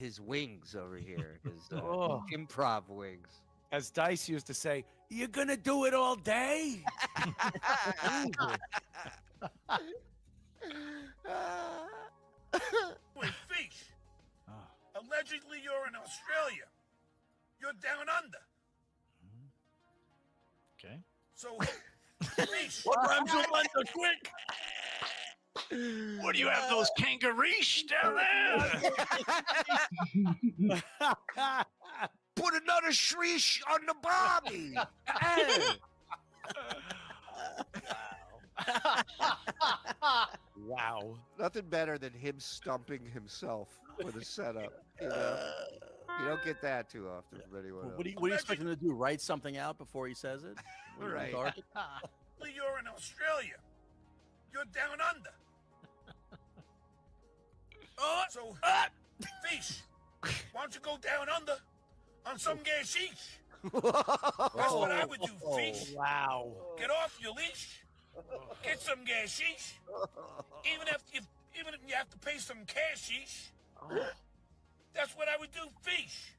his wings over here, his Oh. improv wings. As Dice used to say, "You gonna do it all day?" Wait, fish. Allegedly, you're in Australia. You're down under. Okay. So, fish. What rhymes with under? Quick! What do you have, those kangaroos down there? Put another shriek on the Bobby. Hey. Wow. Nothing better than him stumping himself with a setup. You know? You don't get that too often from anyone else. What do you expect him to do? Write something out before he says it? Right. Allegedly, you're in Australia. You're down under. So, fish. Why don't you go down under on some gashish? That's what I would do, fish. Wow. Get off your leash. Get some gashish. Even if you have to pay some cashish. That's what I would do, fish.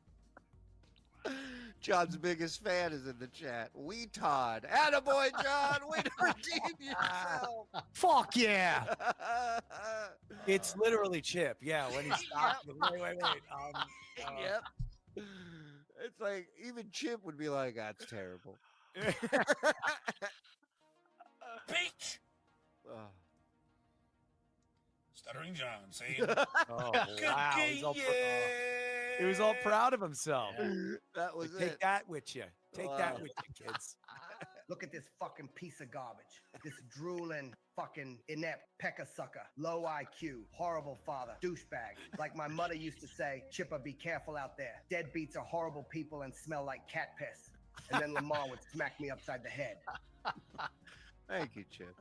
John's biggest fan is in the chat. We Todd. Attaboy, John. Way to redeem yourself. Fuck yeah. It's literally Chip. Yeah, when he stopped. Wait. Yep. It's like even Chip would be like, "That's terrible." Beach. Oh. Stuttering John saying, Oh, wow. He was all proud of himself. That was Take it. that with you. Take that with you, kids. Look at this fucking piece of garbage. This drooling, fucking inept pecker sucker. Low IQ, horrible father, douchebag. Like my mother used to say, Chipper, be careful out there. Deadbeats are horrible people and smell like cat piss. And then Lamar would smack me upside the head. Thank you, Chip.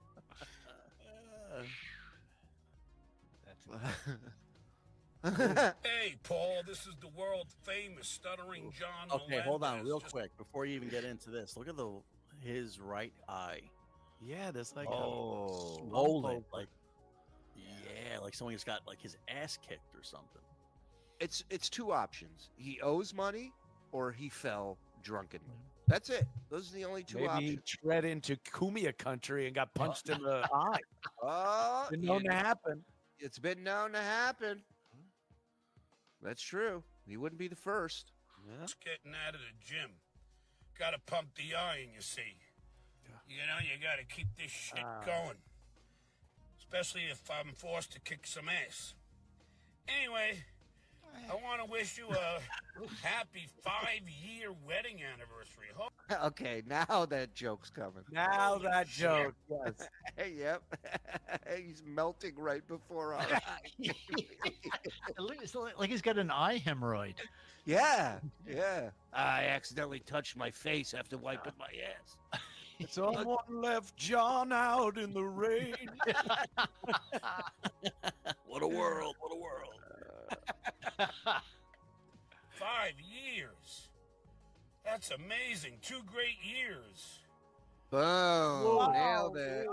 "Hey, Paul, this is the world famous Stuttering John." Okay, hold on, Melendez. real Just quick, before you even get into this. Look at his right eye. Yeah, there's like Swollen, like someone's got like his ass kicked or something. It's two options. He owes money or he fell drunkenly. That's it. Those are the only two maybe he options. tread into Kumia country and got punched in the eye. Been known to happen. It's been known to happen. That's true. He wouldn't be the first. Just getting out of the gym. Got to pump the iron, you see. You know, you got to keep this shit going. Especially if I'm forced to kick some ass. Anyway, I want to wish you a happy 5-year wedding anniversary. Okay, now that joke's coming. Now that joke. Yes. Yep. He's melting right before our eyes. It's like he's got an eye hemorrhoid. Yeah. I accidentally touched my face after wiping my ass. Someone left John out in the rain. What a world! What a world! 5 years. That's amazing. 2 great years. Boom. Nailed it.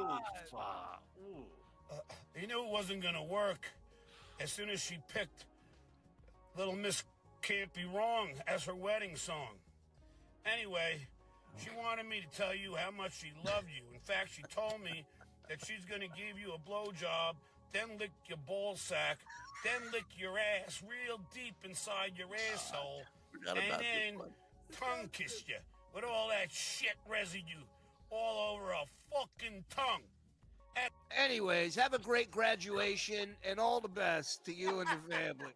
You knew it wasn't going to work as soon as she picked Little Miss Can't Be Wrong as her wedding song. Anyway, she wanted me to tell you how much she loved you. In fact, she told me that she's going to give you a blowjob, then lick your ball sack, then lick your ass real deep inside your asshole, and then tongue kiss you with all that shit residue all over her fucking tongue. Anyways, have a great graduation and all the best to you and the family.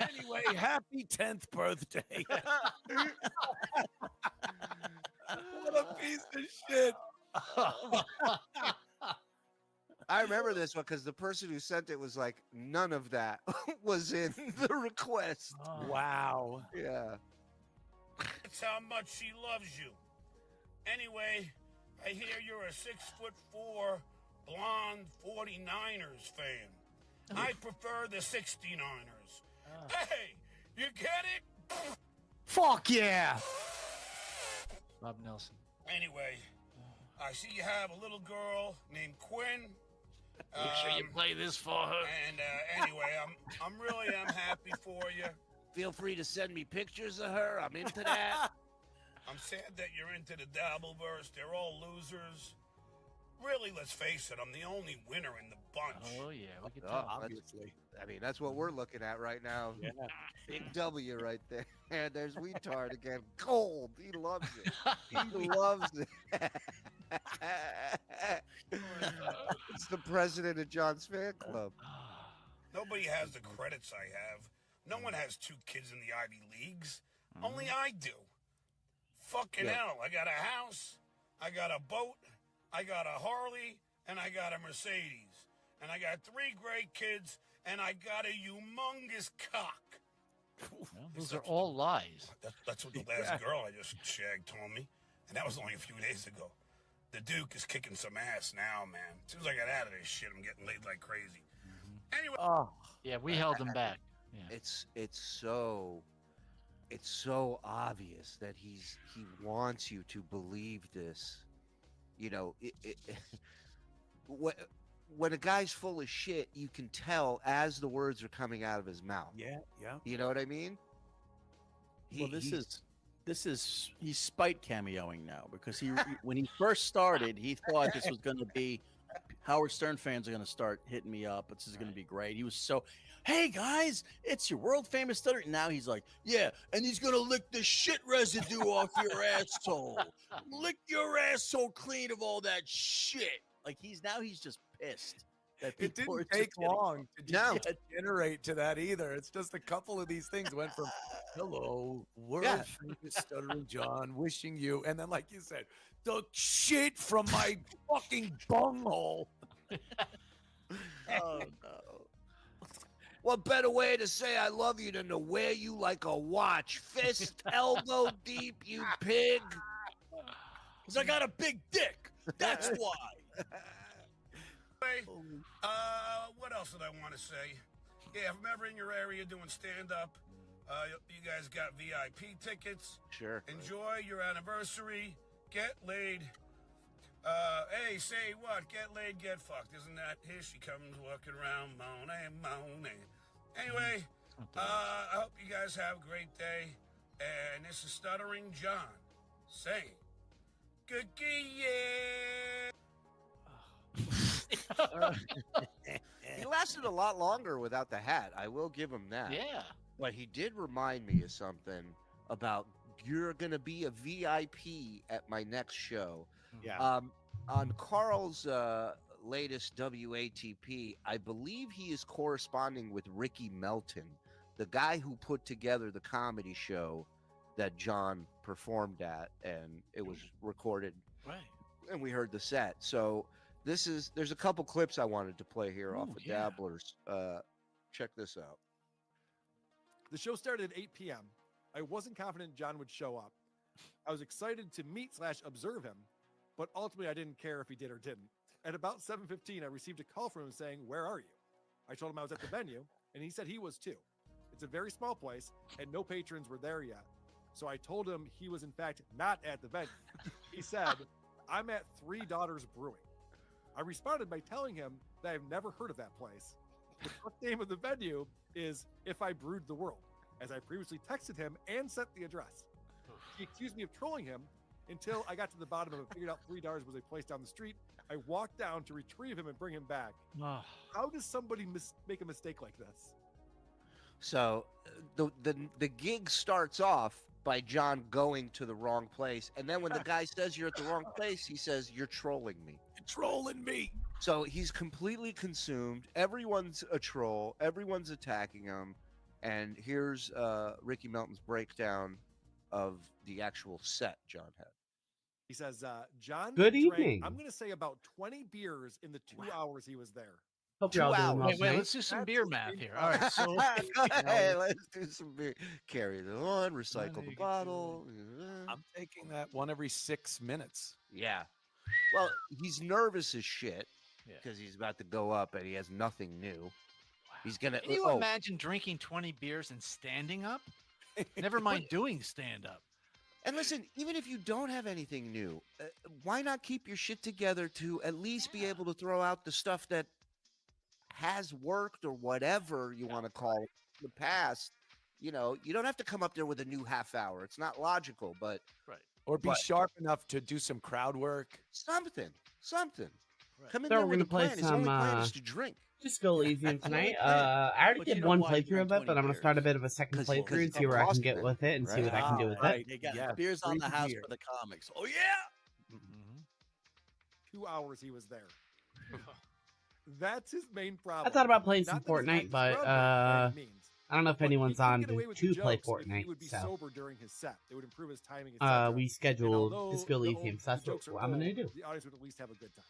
Anyway, happy 10th birthday. What a piece of shit. I remember this one because the person who sent it was like, none of that was in the request. Wow. Yeah. That's how much she loves you. Anyway, I hear you're a 6'4" blonde 49ers fan. I prefer the 69ers. Hey, you get it? Fuck yeah. Rob Nelson. Anyway, I see you have a little girl named Quinn. Make sure you play this for her. And anyway, I'm really happy for you. Feel free to send me pictures of her. I'm into that. I'm sad that you're into the Dabbleverse. They're all losers. Really, let's face it, I'm the only winner in the bunch. Oh yeah, we can Oh, talk. Obviously. I mean, that's what we're looking at right now. Yeah. Big W right there. And there's Weetard again. Cold. He loves it. He loves it. It's the president of John's fan club. Nobody has the credits I have. No one has 2 kids in the Ivy Leagues. Only I do. Fucking Yeah. hell. I got a house, I got a boat, I got a Harley, and I got a Mercedes. And I got 3 great kids, and I got a humongous cock. Well, those are all lies. That's what the last girl I just shagged told me. And that was only a few days ago. The Duke is kicking some ass now, man. As soon as I got out of this shit, I'm getting laid like crazy. Anyway, Oh, Yeah, we held him back. Yeah. It's so obvious that he wants you to believe this. You know, when a guy's full of shit, you can tell as the words are coming out of his mouth. yeah. You know what I mean? Well, he's spite cameoing now because when he first started, he thought this was going to be Howard Stern fans are going to start hitting me up. This is going to be great. He was so, hey guys, it's your world famous stutter. Now he's like, yeah, and he's going to lick the shit residue off your asshole. Lick your asshole clean of all that shit. Like he's just pissed. That It people are didn't just take getting- long to No. generate to that either. It's just a couple of these things went from hello, world Yeah. famous stuttering John, wishing you, and then like you said, the shit from my fucking bunghole. Oh no. What better way to say I love you than to wear you like a watch, fist elbow deep, you pig? Because I got a big dick. That's why. what else did I want to say? Yeah, if I'm ever in your area doing stand-up, you guys got VIP tickets. Sure. Enjoy your anniversary. Get laid. Hey, say what? Get laid, get fucked. Isn't that? Here she comes walking around, moaning. Anyway, I hope you guys have a great day. And this is Stuttering John saying, good yeah. He lasted a lot longer without the hat. I will give him that. Yeah. But he did remind me of something about you're going to be a VIP at my next show. Yeah. On Carl's latest WATP, I believe he is corresponding with Ricky Melton, the guy who put together the comedy show that John performed at, and it was recorded, Right. and we heard the set. So there's a couple clips I wanted to play here off Ooh, of yeah. Dabblers. Check this out. The show started at 8 p.m. I wasn't confident John would show up. I was excited to meet/observe him, but ultimately I didn't care if he did or didn't. At about 7:15, I received a call from him saying, "Where are you?" I told him I was at the venue, and he said he was too. It's a very small place, and no patrons were there yet. So I told him he was in fact not at the venue. He said, "I'm at Three Daughters Brewing." I responded by telling him that I've never heard of that place. The correct name of the venue is If I Brewed the World, as I previously texted him and sent the address. He accused me of trolling him until I got to the bottom of it, figured out $3 was a place down the street. I walked down to retrieve him and bring him back. Oh, How does somebody make a mistake like this? So the gig starts off by John going to the wrong place, and then when the guy says you're at the wrong place, he says you're trolling me. You're trolling me. So he's completely consumed. Everyone's a troll. Everyone's attacking him. And here's Ricky Melton's breakdown of the actual set John had. He says, John Good drank, evening. I'm going to say about 20 beers in the 2 hours he was there. Hope you're all 2 doing well hours. wait, tonight. let's do some beer math here. All right, so Hey, let's do some beer. Carry the on, recycle the bottle. I'm taking that one every 6 minutes. Yeah. Well, he's nervous as shit Yeah. because he's about to go up and he has nothing new. He's gonna. can you oh, imagine drinking 20 beers and standing up? Never mind doing stand up. and listen, even if you don't have anything new, why not keep your shit together to at least be able to throw out the stuff that has worked or whatever you want to call it in the past, you don't have to come up there with a new half hour. It's not logical, but Or be sharp enough to do some crowd work. something. Right. Come in So there we're with a gonna play plan. His only plan some, is to drink. Just go Elysium tonight. plan. I already But you did know one why you playthrough drink of it, but 20 I'm gonna start a bit of a second 'Cause playthrough and it's see where I can cost get it, with it and see what I can do with right. it. They got Yeah, beers on the free house beer. for the comics. Oh yeah. 2 hours he was there. That's his main problem. I thought about playing some Not that his act Fortnite, is but groundbreaking by any means, I don't know if but he anyone's couldn't on get away with to the play jokes if he Fortnite. would be So sober during his set. They would improve his timing, etc. we And scheduled although Disco the Elysium, old- so that's the jokes are what I'm gonna old, do. The audience would at least have a good time.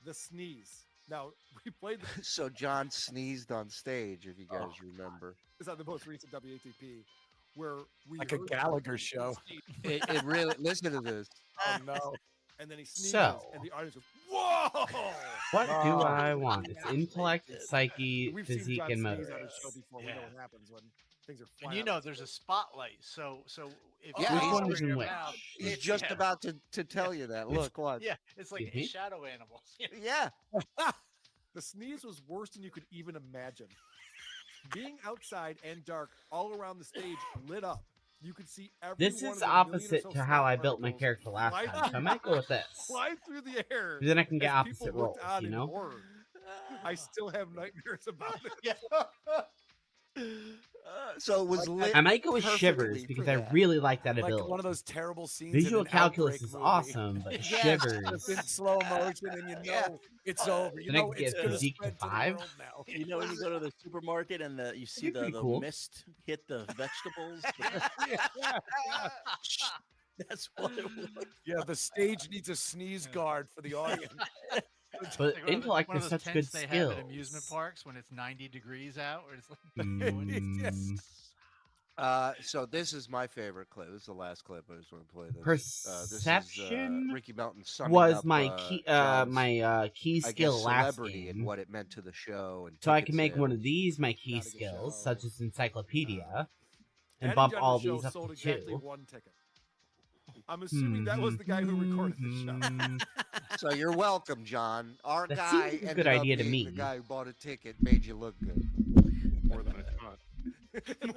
The sneeze. Now we played So John sneezed on stage, if you guys remember. this on the most recent WATP, where we Like a heard Gallagher him show. sneeze. It really. Listen to this. Oh no! And then he sneezes, So- and the audience goes, "Whoa!" What do Oh, I want? It's yeah, intellect, they did. psyche, We've seen physique, John and sneeze motor. on his show before. We know Yeah. what happens when things are And flat. you out. know, there's a spotlight. So if Yeah, you which one open is in your which? mouth, He's it's- just yeah, about to tell you that. Look, what? Yeah, it's like Mhm. shadow animals. Yeah. The sneeze was worse than you could even imagine. Being outside and dark, all around the stage, lit up. You could see every This one is of the million or opposite so to how I snot built my particles character last fly time, so I might go with this. fly through the air. Then I can get as people opposite looked roles, on you in know? horror. I still have nightmares about it. Yeah. So it was lit. I might go with perfectly Shivers for because I that. really like that Like ability. one of those terrible scenes. Visual in an calculus Outbreak is movie. awesome, but Yes. Shivers. It's in slow motion, and you know Yeah. it's over. You Then I know can it's get gonna physique to spread to the 5. world now. You know when you go to the supermarket and you see be pretty the cool. mist hit the vegetables? That's what it was. Yeah, the stage needs a sneeze guard for the audience. But Like intellect one of is those such good tents they skills. have at amusement parks when it's 90 degrees out, where it's like Mm, So this is my favorite clip. This is the last clip. I just want to play this. Perception Ricky Melton summing was up, my key, John's, key I skill guess, last celebrity and game. what it meant to the show. And So I ticket can make one of sales. these my key Not a good skills, show. such as encyclopedia, and Daddy bump John all show these up sold to exactly 2. one ticket. I'm assuming that was the guy who recorded the show. Mhm. So you're welcome, John. Our That guy seems like a ended good up idea to being me. The guy who bought a ticket made you look good. More than I thought. And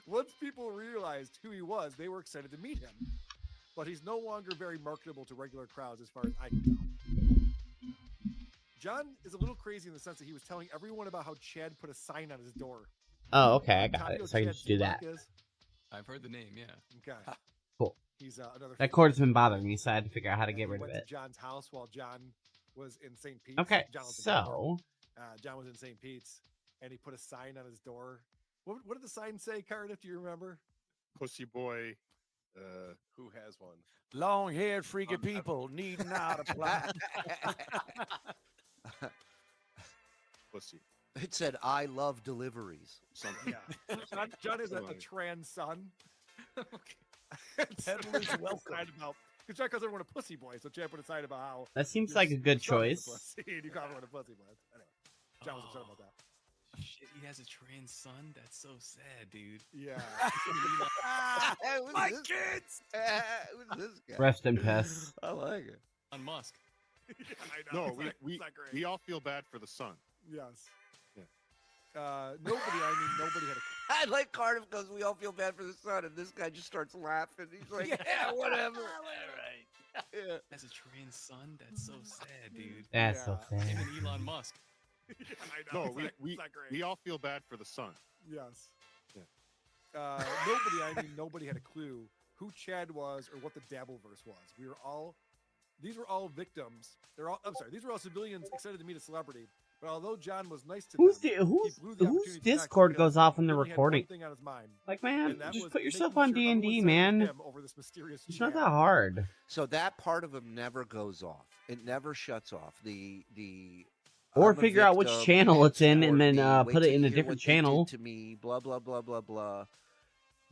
once people realized who he was, they were excited to meet him. But he's no longer very marketable to regular crowds, as far as I can tell. John is a little crazy in the sense that he was telling everyone about how Chad put a sign on his door. Oh, okay, I got Tommy, it. know So I can Chad just do Zubak that. is? I've heard the name, yeah. Okay. Cool. He's another. That chord's been bothering me, so I had to figure out how to And get he rid of went it. to John's house while John was in St. Pete's. Okay, John was in Denver. so John was in St. Pete's, and he put a sign on his door. What did the sign say, Cardiff? Do you remember? Pussy boy, who has one? Long-haired, freaky people need not apply. Pussy. It said, "I love deliveries." Something. Yeah. John is a Right. trans son. Peddler's welcome. Because John calls everyone a pussy boy, so Chad put a sign about how that seems your like a good son is a choice. pussy, and you call everyone a pussy boy. Anyway, John was upset about that. Shit, he has a trans son? That's so sad, dude. Yeah. Who's My this kids! Who's this guy? Rest in peace. I like it. On Musk. I know. No, it's not- we it's not great. we all feel bad for the son. Yes. Yeah. Nobody had a. I like Cardiff goes, "We all feel bad for the son," and this guy just starts laughing. He's like, "Yeah, whatever." Right. Yeah. Has a trans son? That's so sad, dude. That's so Yeah. Him sad. and Elon Musk. I know. No, it's not- we it's not great. we all feel bad for the son. Yes. Yeah. Nobody had a clue who Chad was or what the Dabbleverse was. These were all victims. These were all civilians excited to meet a celebrity. But although John was nice to Who's them, the, who's he blew the whose opportunity to talk Discord because goes off in the he only had one recording? thing on his mind, Like, man, and that just was put yourself making on sure D&D, everyone sided with man. him over this mysterious It's not Chad. that hard. So that part of him never goes off. It never shuts off. The Or I'm a figure out which victim, channel it's in and support then me, wait put it till in you a hear different what they did channel. to me, blah blah blah blah blah,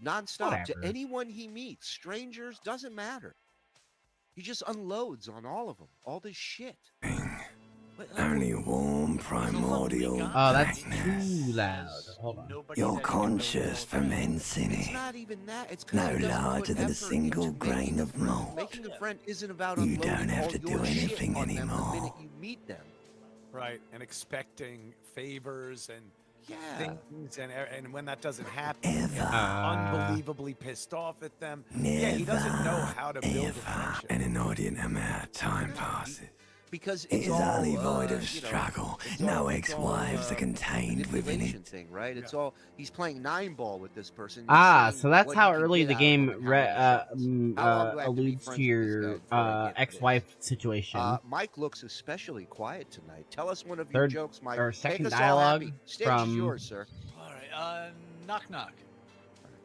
nonstop to Whatever. anyone he meets, strangers, doesn't matter. He just unloads on all of them, all this shit. Only warm primordial Oh, that's blackness. too loud. Hold on. Nobody You're that you conscious know from It's Ensigny. not even that. It's 'cause No he doesn't larger put than a effort single into grain making a of friend. malt. Making a friend isn't about You unloading don't have all to your do shit anything on them the anymore. minute you meet them. Right, and expecting favors and Yeah. things, and when that doesn't happen, he gets unbelievably pissed off at them. Yeah, he doesn't know how to build a friendship. An inordinate amount of time passes. Because It it's is all only void of you know, struggle. it's No all- it's all, ex-wives are contained within manipulation it. thing, right? It's all he's playing 9-ball with this person. He's Ah, seeing so that's what how he can early get the out of game him and how many shots. How long do I have to be alludes friends to with this your guy before I get this? ex-wife situation. Mike looks especially quiet tonight. Tell us one of Third your jokes, Mike. or Make second us all dialogue happy. Stage from is yours, sir. All right. Knock knock.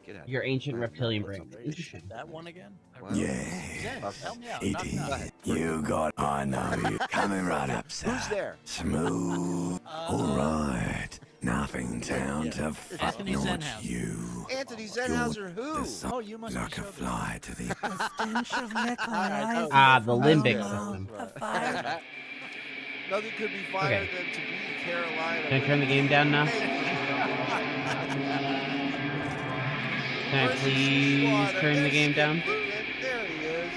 Get out. your ancient reptilian what's brain. up, Interesting. That one again? Wow. Yeah, Zen, help me out. it Knock knock. is. You got. I know you. Coming right up, sir. Who's there? Smooth. All right. Nothing down to fuck Anthony not Zenhauser. you. Anthony Zenhauser. Who? The sun Oh, you must like a have showed fly to the stench of liquor rises Ah, the from limbic among system. the fire. Nothing could be finer than to be in Carolina. Can I turn the game down now? Can I please turn the game down? There he is.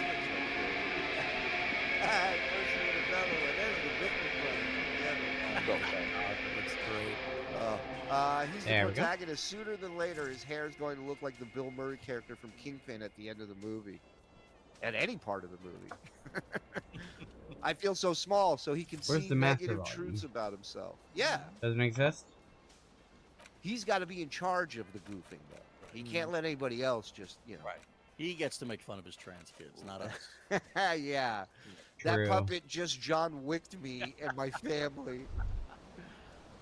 It's great. He's There the we go. protagonist. Sooner than later, his hair is going to look like the Bill Murray character from Kingpin at the end of the movie. At any part of the movie. I feel so small, so he can Where's see the master negative volume? truths about himself. Yeah, Doesn't exist? he's got to be in charge of the goofing, though. He can't let anybody else just, you know. Right. He gets to make fun of his trans kids, not us. Yeah. That True. puppet just John Wicked me and my family.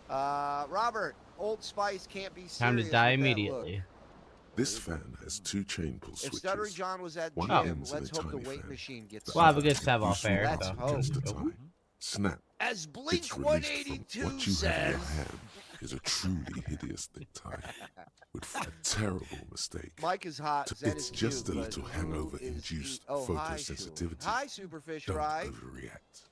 Robert, Old Spice can't be serious. Time to die with that immediately. look. This fan has 2 chain pull If switches. Stuttering John was at One gym, ends in let's a hope the tiny weight fan. machine gets We'll have a other good Sav you off air, swap so- just a Nope. time. Snap. As Blink It's released from 182 what you have in says. your hand is a truly hideous thick tie with a terrible mistake. Mike is hot. Zen It's is just cute, a but little who hangover-induced is he? Oh, hi, Shu. photosensitivity. Hi, Superfish Don't Rye. overreact.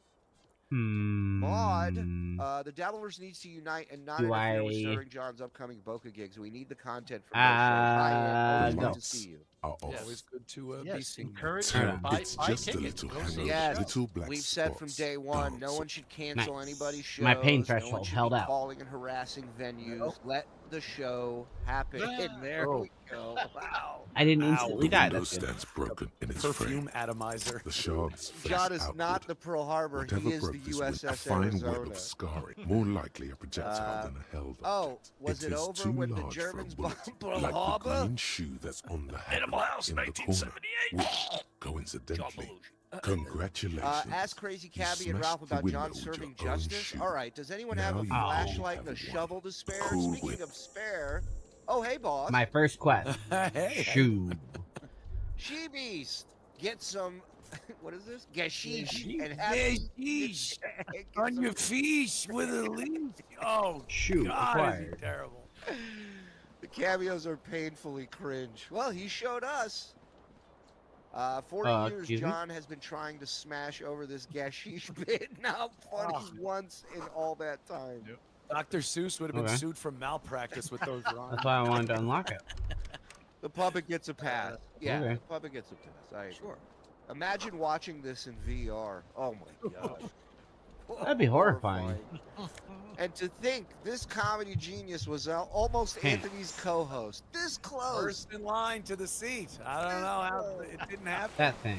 Maud, the Dabbleverse needs to unite and not Do interfere with I- Stuttering John's upcoming Boca gigs. We need the content from those shows. Hi, Ed. Always no. good to see you. Are off. Always good to be Yes, seen. encourage Terrible. buy It's buy just a tickets. little Go see hangover. the Yes. show. Little black We've said from spots. day one, no Dogs. one should cancel Nice. anybody's shows. My pain No threshold one should held be out. calling and harassing venues. Let the show happen. Yeah. There Oh. we go. Wow. I didn't Ow. instantly The die. window That's good. stands broken in its Perfume frame. atomizer. The shards face John is outward. not the Pearl Harbor. Whatever He is the broke this with a USS fine web Arizona. of scarring, more likely a projectile than a held Oh, object. was it is over too when the large for a Germans bullet, bombed Pearl like Harbor? the green shoe that's on the hat Animal House, in the corner, 1978. which, coincidentally, congratulations. Ask Crazy You Cabby and smashed Ralph the about window John with serving your own justice. shoe. All right, does anyone Now have a you flashlight and a have shovel to one. spare? Cool Speaking whip. of spare, oh hey boss, My first quest. Hey. Shoo. She Beast, get some. What is this? Gashish and Gashish. get On some- your feet with a leash. Oh, Shoot, God, is he acquired. terrible. The cameos are painfully cringe. Well, he showed us. 40 years, excuse me? John has been trying to smash over this gashish bit. Not funny once in all that time. Yep. Dr. Seuss would have been Okay. sued for malpractice with those rhymes. That's why I wanted to unlock it. The puppet gets a pass. Yeah, okay. the puppet gets a pass. I agree. Sure. Imagine watching this in VR. Oh my god. That'd be horrifying. And to think this comedy genius was almost Hey. Anthony's co-host. This close. First in line to the seat. I don't know how it didn't happen. That thing.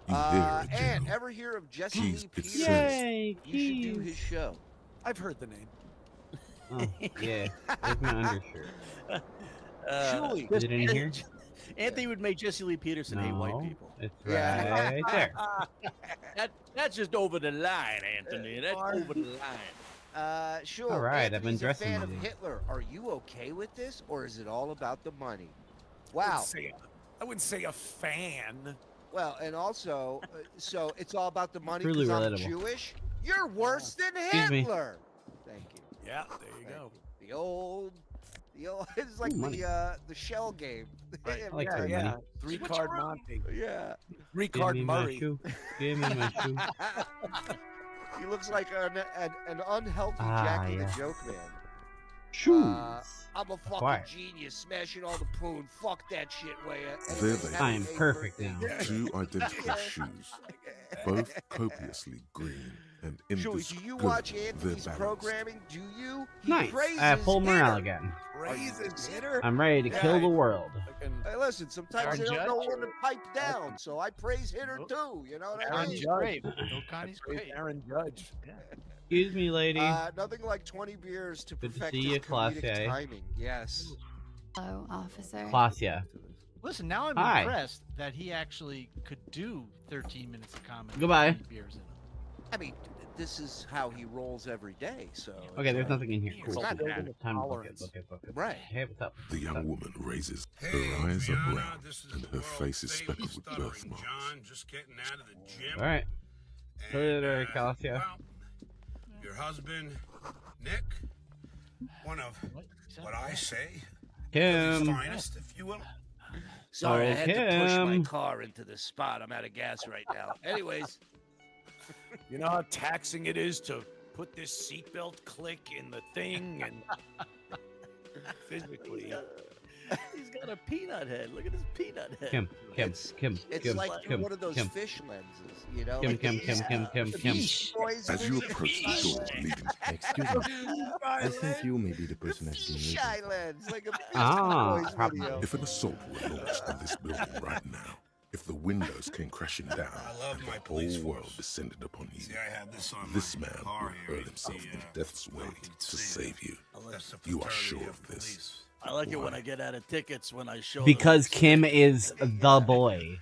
You hear it, And General. ever hear of Jesse Keys, Lee it Peters? says- Yay, You should do keys. his show. I've heard the name. Oh, yeah. There's my undershirt. Julie. Is it in here? Anthony would make Jesse Lee Peterson hate white No. people. It's Yeah. right there. That's just over the line, Anthony. That's over the line. Sure. All right, I've been Anthony's dressing a fan of lately. Hitler. Are you okay with this, or is it all about the money? I Wow. wouldn't say a fan. Well, and also, so it's all about the money Truly because I'm relatable. Jewish? You're worse than Excuse me. Hitler. Thank you. Yeah, there you Thank go. you. The old, it's like Ooh, money. the shell game. Right. I like Yeah, that yeah. money. 3-card Monty. Yeah. 3-card Give me my Murray. shoe. Give me my shoe. He looks like an unhealthy Ah, Jackie yeah. the Joke Man. Shoes. I'm a fucking Quiet. genius, smashing all the poon. Fuck that shit, way. There they I am perfect now. 2 identical shoes, both copiously green and Joey, do you indiscriminate watch their Anthony's balance. programming? Do you? He Nice. praises I have full morale Hitter. again. Praises Hitter. I'm ready to Yeah, kill the world. Hey, listen, sometimes Aaron they don't know Judge? when to pipe down, so I praise Hitter too. You know what I Aaron mean? Judge. Great. Bill Connie's great. Aaron Judge. Excuse me, lady. Nothing like 20 beers to Good to perfect see his you, comedic Classe. timing. Yes. Hello, officer. Clausia. Listen, now I'm Hi. impressed that he actually could do 13 minutes of comedy. Goodbye. with 20 beers in him. I mean, this is how he rolls every day. So. Okay, there's nothing in here. It's Cool. not bad. Time to look at. Right. Hey, what's up? The young woman raises, Hey, her eyes are Brianna, brown, this is and the her world face is famous speckled with stuttering birthmarks. John, just getting out of the gym. All right. Put it there, Calcia. Well, your husband, Nick, one of what I say, Kim. Philly's finest, if you will. Sorry, I had to push my Kim. car into the spot. I'm out of gas right now. Anyways, You know how taxing it is to put this seatbelt click in the thing and physically. He's got a peanut head. Look at his peanut head. Kim. it's like Kim, one of those Kim. fish lenses, you know? Kim, like Kim, the Kim, Kim, Kim, the Kim. Beach Boys As you movie. approach the doors leading, Excuse me. I think you may be the person I've been Fish using. eye lens, like a Beach Ah, Boys probably. video. if an assault were launched on this building right now, if the windows came crashing down, I love and my the police whole world force. descended upon you, See, I have this on this my man car will here. hurl himself The, in death's way to see save you. That's the You are fraternity sure of this? police. I like it when I get out of tickets when I show Because them. Kim is the boy.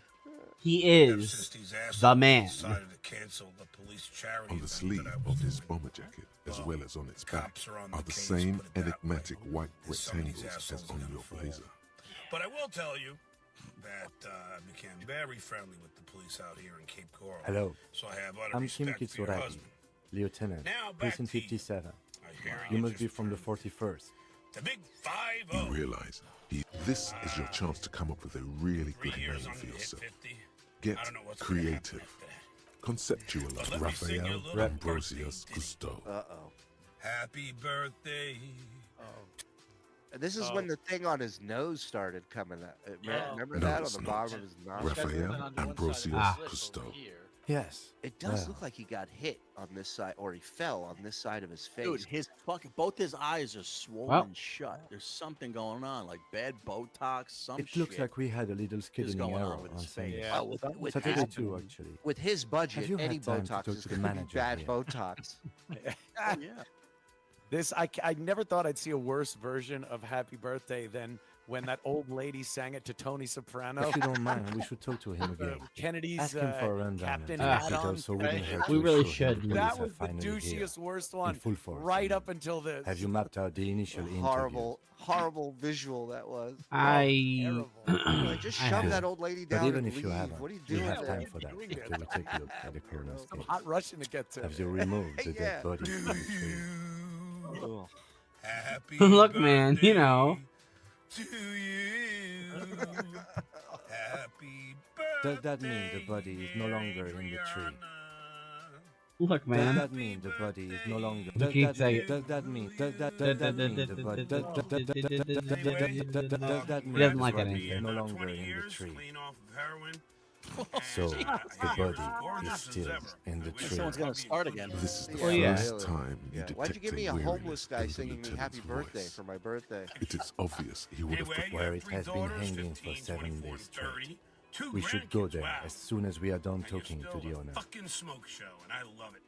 He Ever is since these assholes the man. decided to cancel the police charity On the event sleeve that I was of his doing. bomber jacket, as well as on its back, Cops are on are the the case, same put it that enigmatic white And some of these rectangles as assholes on are your gonna blazer. fall. But I will tell you that I became very friendly with the police out here in Cape Coral. Hello. So I have utter I'm Kim respect for your Kitsuragi, husband. Lieutenant, Now back Precinct to you. 57. I hear You you must be just from the turned 41st. the big You 5-0. realize this is your chance to come up with a really 3 good years name I'm for gonna hit yourself. 50. Get I don't know what's gonna happen creative. after that. Conceptual But of let me sing you a Raphael little Ambrosius birthday Gusteau. Uh-oh. Happy birthday. And this is when the thing on his nose started coming out. Remember No, that on it's the not. bottom of his nostril? Raphael Ambrosius Ah. Gusteau. Yes. It does Well. look like he got hit on this side, or he fell on this side of his face. Dude, his fucking both his eyes are swollen Well. shut. There's something going on, like bad Botox. Some It looks shit. like we had a little scheduling going on error with on his Sunday. face. Yeah. Well, with Saturday his, too, actually. with his budget, Have you had any time to Botox talk is to the going to be manager bad here? Botox. Yeah. This I never thought I'd see a worse version of Happy Birthday than when that old lady sang it to Tony Soprano. If you don't mind, we should talk to him again. Kennedy's Ask him for a rundown Captain of the hat hospitals on. so we don't have We to really show him should. the That police are was the finally here. douchiest, worst one. In full force. Right up until this. Have you mapped out the initial interview? Horrible visual that was. I. Like, just I shove have- that old lady But down even and if you leave. haven't, What are you we doing have there? time for that. doing After it? we take a look at the coroner's I'm case. hot rushing to get to. Have you removed the Yeah. dead body from the tree? Happy Look, man, you know. birthday to you. Happy Does that mean the birthday, body is no longer in the tree? Look, Does man. that mean the body is no longer? You keep saying- Does that mean? Does that mean the body? Does that He mean doesn't like the that body answer. is no longer 20 in the years, tree? clean off of heroin. So the And, body you're as is gorgeous as still ever. in the I wish tree. Someone's gonna start again. This is the Well, yeah. first Really. time you Yeah. detect Why'd you give me a weariness homeless guy in the singing me lieutenant's happy birthday voice. for my birthday? It is obvious he would have Anyway, you Where have it 3 has been daughters, hanging for 15, 7 24, days and straight. 30. 2 We should go grandkids, there wow. as soon as we are done And you're talking to still the a owner. fucking smoke show, and I love it.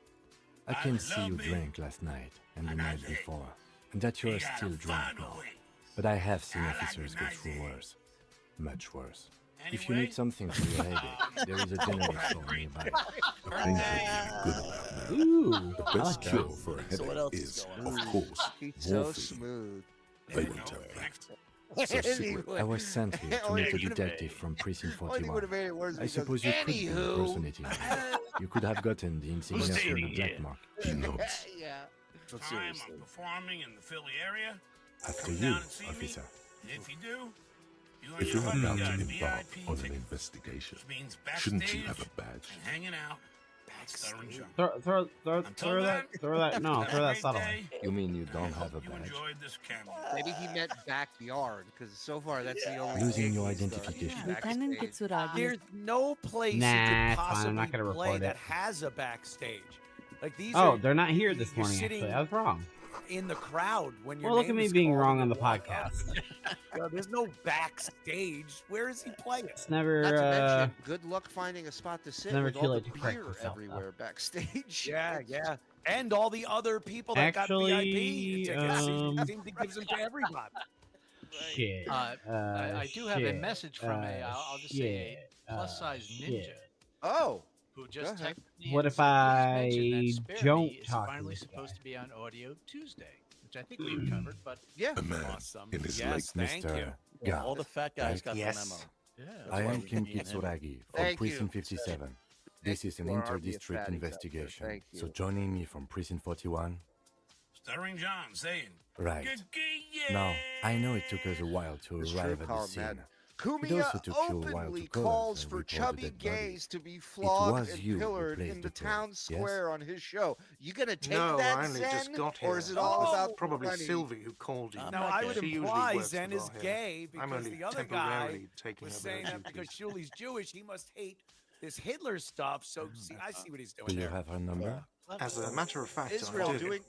I can see you love it. drank last night and the And I night think before, and that you we are gotta still drunk find a now. way. But I have seen I like officers a go nice through day. worse. Much worse. If you Anyway, need something for your headache, there is a general store nearby. Thank you. Good enough now. Ooh. The I best like that. cure for a So what headache else is, is going of on? course, He's so morphine. smooth. They won't have that. So Anyway. I was sent here to meet a detective from Precinct Only would 41. have made it worse. I because suppose you could be anywho. impersonating me. You could have gotten the insignia from the black mark. He nods. Yeah. But time seriously. I'm performing in the Philly area. After Come you, down and see me. officer. And if you do, you and If your you're hubby about got to a embark VIP on an ticket, investigation, which means shouldn't you backstage have a badge? and hanging out. Stuttering John. Throw that subtle. You mean you don't have a You badge? enjoyed this camera. Maybe he meant backyard, because so far that's the only Losing gig your he's done. identification. Lieutenant Backstage. Kitsuragi. There's no place Nah, you it's could fine. I'm possibly not gonna play report that it. has a backstage. Like these. Oh, are, they're not here this you're morning. sitting Actually, I was wrong. in the crowd when you're. Well, look at me being wrong on the podcast. There's no backstage. Where is he playing? It's never. Not to mention, good luck finding a spot to sit never with too all the late to correct beer yourself, everywhere backstage. Yeah, yeah. And all the other people that Actually, got VIP tickets seem to give them to everybody. Shit. I do have a shit, message from I'll just say a plus size ninja. shit. Oh. Who just texted me What and if said, I "Please mention that Spare don't Me is talk to finally this supposed guy?" to be on audio Tuesday, which I think we've covered, but yeah, A man awesome. in his Yes, late thank Mr. you. God. All the fat guys got Yes. the memo. yeah. I why am we Kim can me and him. Kitsuragi from Thank you. Precinct 57. This is an You are our inter-district fatties out there. investigation. Thank you. So joining me from Precinct 41. Stuttering John saying. Right. Yeah. Now, I know it took us a while to It's arrive true, at Carl the scene. Madden. It Kumia also took you a while openly to call us calls and for report the chubby dead body. gays to be flogged was and you who pillared placed in the the call, town yes? square on his show. You gonna take No, that, I only Zen? just got Or here. is it all about Probably money? Sylvie who called you. Now, I would She usually imply works Zen for is Rahel. gay I'm because only the other guy temporarily taking was over saying those that because duties. Shuli's Jewish, he must hate this Hitler stuff. So, see, I see what he's doing Do you there. have her number? As a matter of fact, Israel I do. doing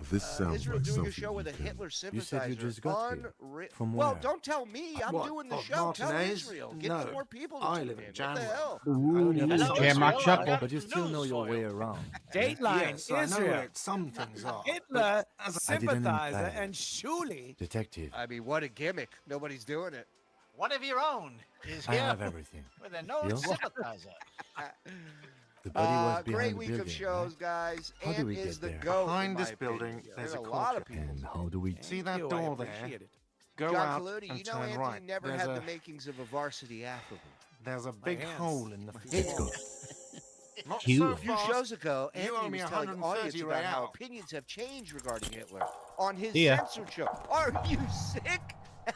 This sounds Israel like doing something a show with a you can- Hitler You sympathizer. said you just got here. From Well, where? don't tell me. I'm What, doing the of show. Tell Martinez? Israel. Get No. more people to I tune live in. in What the Janwell. hell? Ooh, Hello, Jamrock Israel. Shuffle. But you still know your way around. Dateline, Yes, I know Israel, that some things are. Hitler As a- I didn't sympathizer, imply and Shuli. Detective, I mean, what a gimmick. Nobody's doing it. One of your own is I here have everything. with a known Bill? sympathizer. The body was Great behind the week building, of shows, right? guys. How do and we is get the there? GOAT, Behind in this my building, opinion. there's a a lot of courtyard. people. And how do we... See that Thank you, door I there? appreciate it. Go John out Colludi, and you know turn Anthony right. never There's had a, the makings of a varsity athlete. There's a big hands. hole in the Let's floor. go. Not Cute. so A few fast. shows ago, You Anthony owe me was telling the 130 audience about how real. opinions have changed regarding Hitler on his See ya. censored show. Are you sick?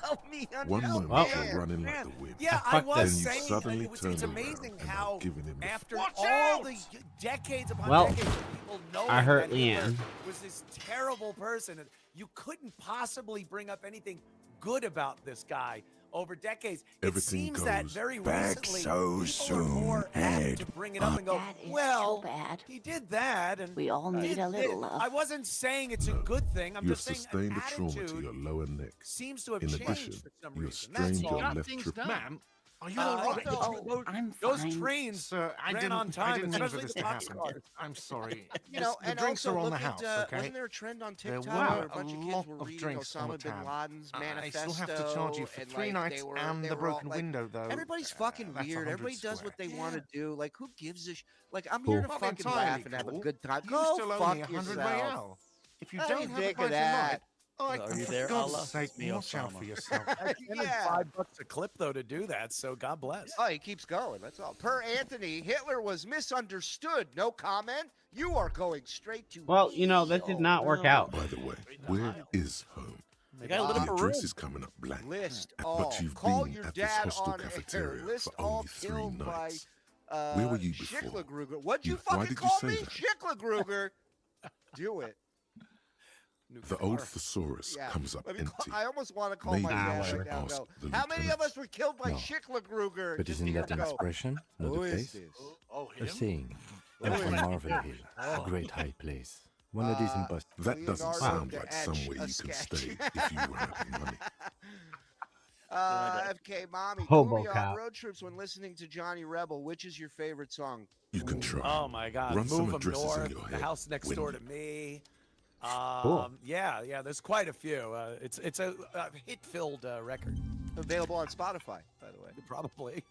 Help me One understand. moment you're running like the wind. Yeah, Ah, I fuck was Then you saying suddenly it's turned amazing around and how are giving him the after Watch all out! the decades upon Well, decades of people knowing I hurt that Hitler Leanne. was this terrible person, and you couldn't possibly bring up anything good about this guy over decades. Everything it seems that goes very back recently so people are more soon, apt Ed. to bring it up and go, That is well, so bad. he did that, and We all did need a this." little love. I wasn't saying it's a good thing. I'm You have just saying sustained an the trauma to attitude your lower neck. seems to have In changed addition, for some you have reason. That's strained all. your Got left things trip. done. Ma'am, are you Uh, all right? Oh, I'm Those fine. trains Sir, I ran didn't, on time, I didn't mean for especially this the to box happen. cars. I'm sorry. You know, the and drinks also are on look the house, at, okay? wasn't there a trend on There TikTok were where a a bunch of kids lot were of reading drinks on the Osama bin town. Laden's I manifesto? still have to charge you for and, 3 like, nights they were, and they the were all, broken like, window, though. Everybody's fucking That's weird. 100 Everybody does square. what they want to do. Like, who gives a Like, I'm Cool. here to Not fucking entirely laugh and have a cool. good time. You Go still owe fuck me 100 yourself. real. If you I don't ain't have a dick of pint that. tonight, Are you for there, God's Allah? sake, It's me, watch out Osama. for yourself. Yeah. $5 a clip though to do that. So God bless. Oh, he keeps going. That's all. Per Anthony, Hitler was misunderstood. No comment. You are going straight to. Well, you know, that did not work out. By the way, where is home? The guy lit up The a room. address is coming up blank. List But all. you've Call been your at this dad hostel on air. cafeteria List for all only 3 killed by nights. Where were you before? Schicklagruger. What'd you Why fucking did you call say me? that? Schicklagruger. Do it. The old thesaurus Yeah. comes up Let me empty. I almost want to call Maybe my you dad should right now. ask Go. the How many of us were killed by No. Schicklagruger? But just isn't years that an ago? expression, not a Who is place? this? Oh, A him? saying. Who I'm is from it? Marvin Hill, a great high place. One that is impossible. That doesn't Leonardo sound to like etch somewhere a you can sketch. stay if you run out of money. FK Mommy, Hobo Kumi on cop. road trips when listening to Johnny Rebel, which is your favorite song? You can try. Oh my God! Run some Move 'em addresses in north. your The head house next when door you- to me. Cool. Yeah. There's quite a few. It's a hit-filled record. Available on Spotify, by the way. Probably.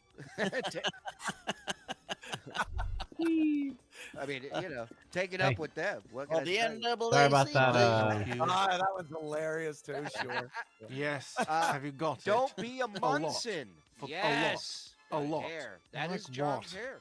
I mean, you know, take it up Hey. with them. What can Oh, I the tell you? NAACP. Sorry about that. That one's hilarious too. Sure. Yes. Have you got it? Don't be a lot. Munson. A lot. Yes. A lot. Hair. That Like is John's what? hair.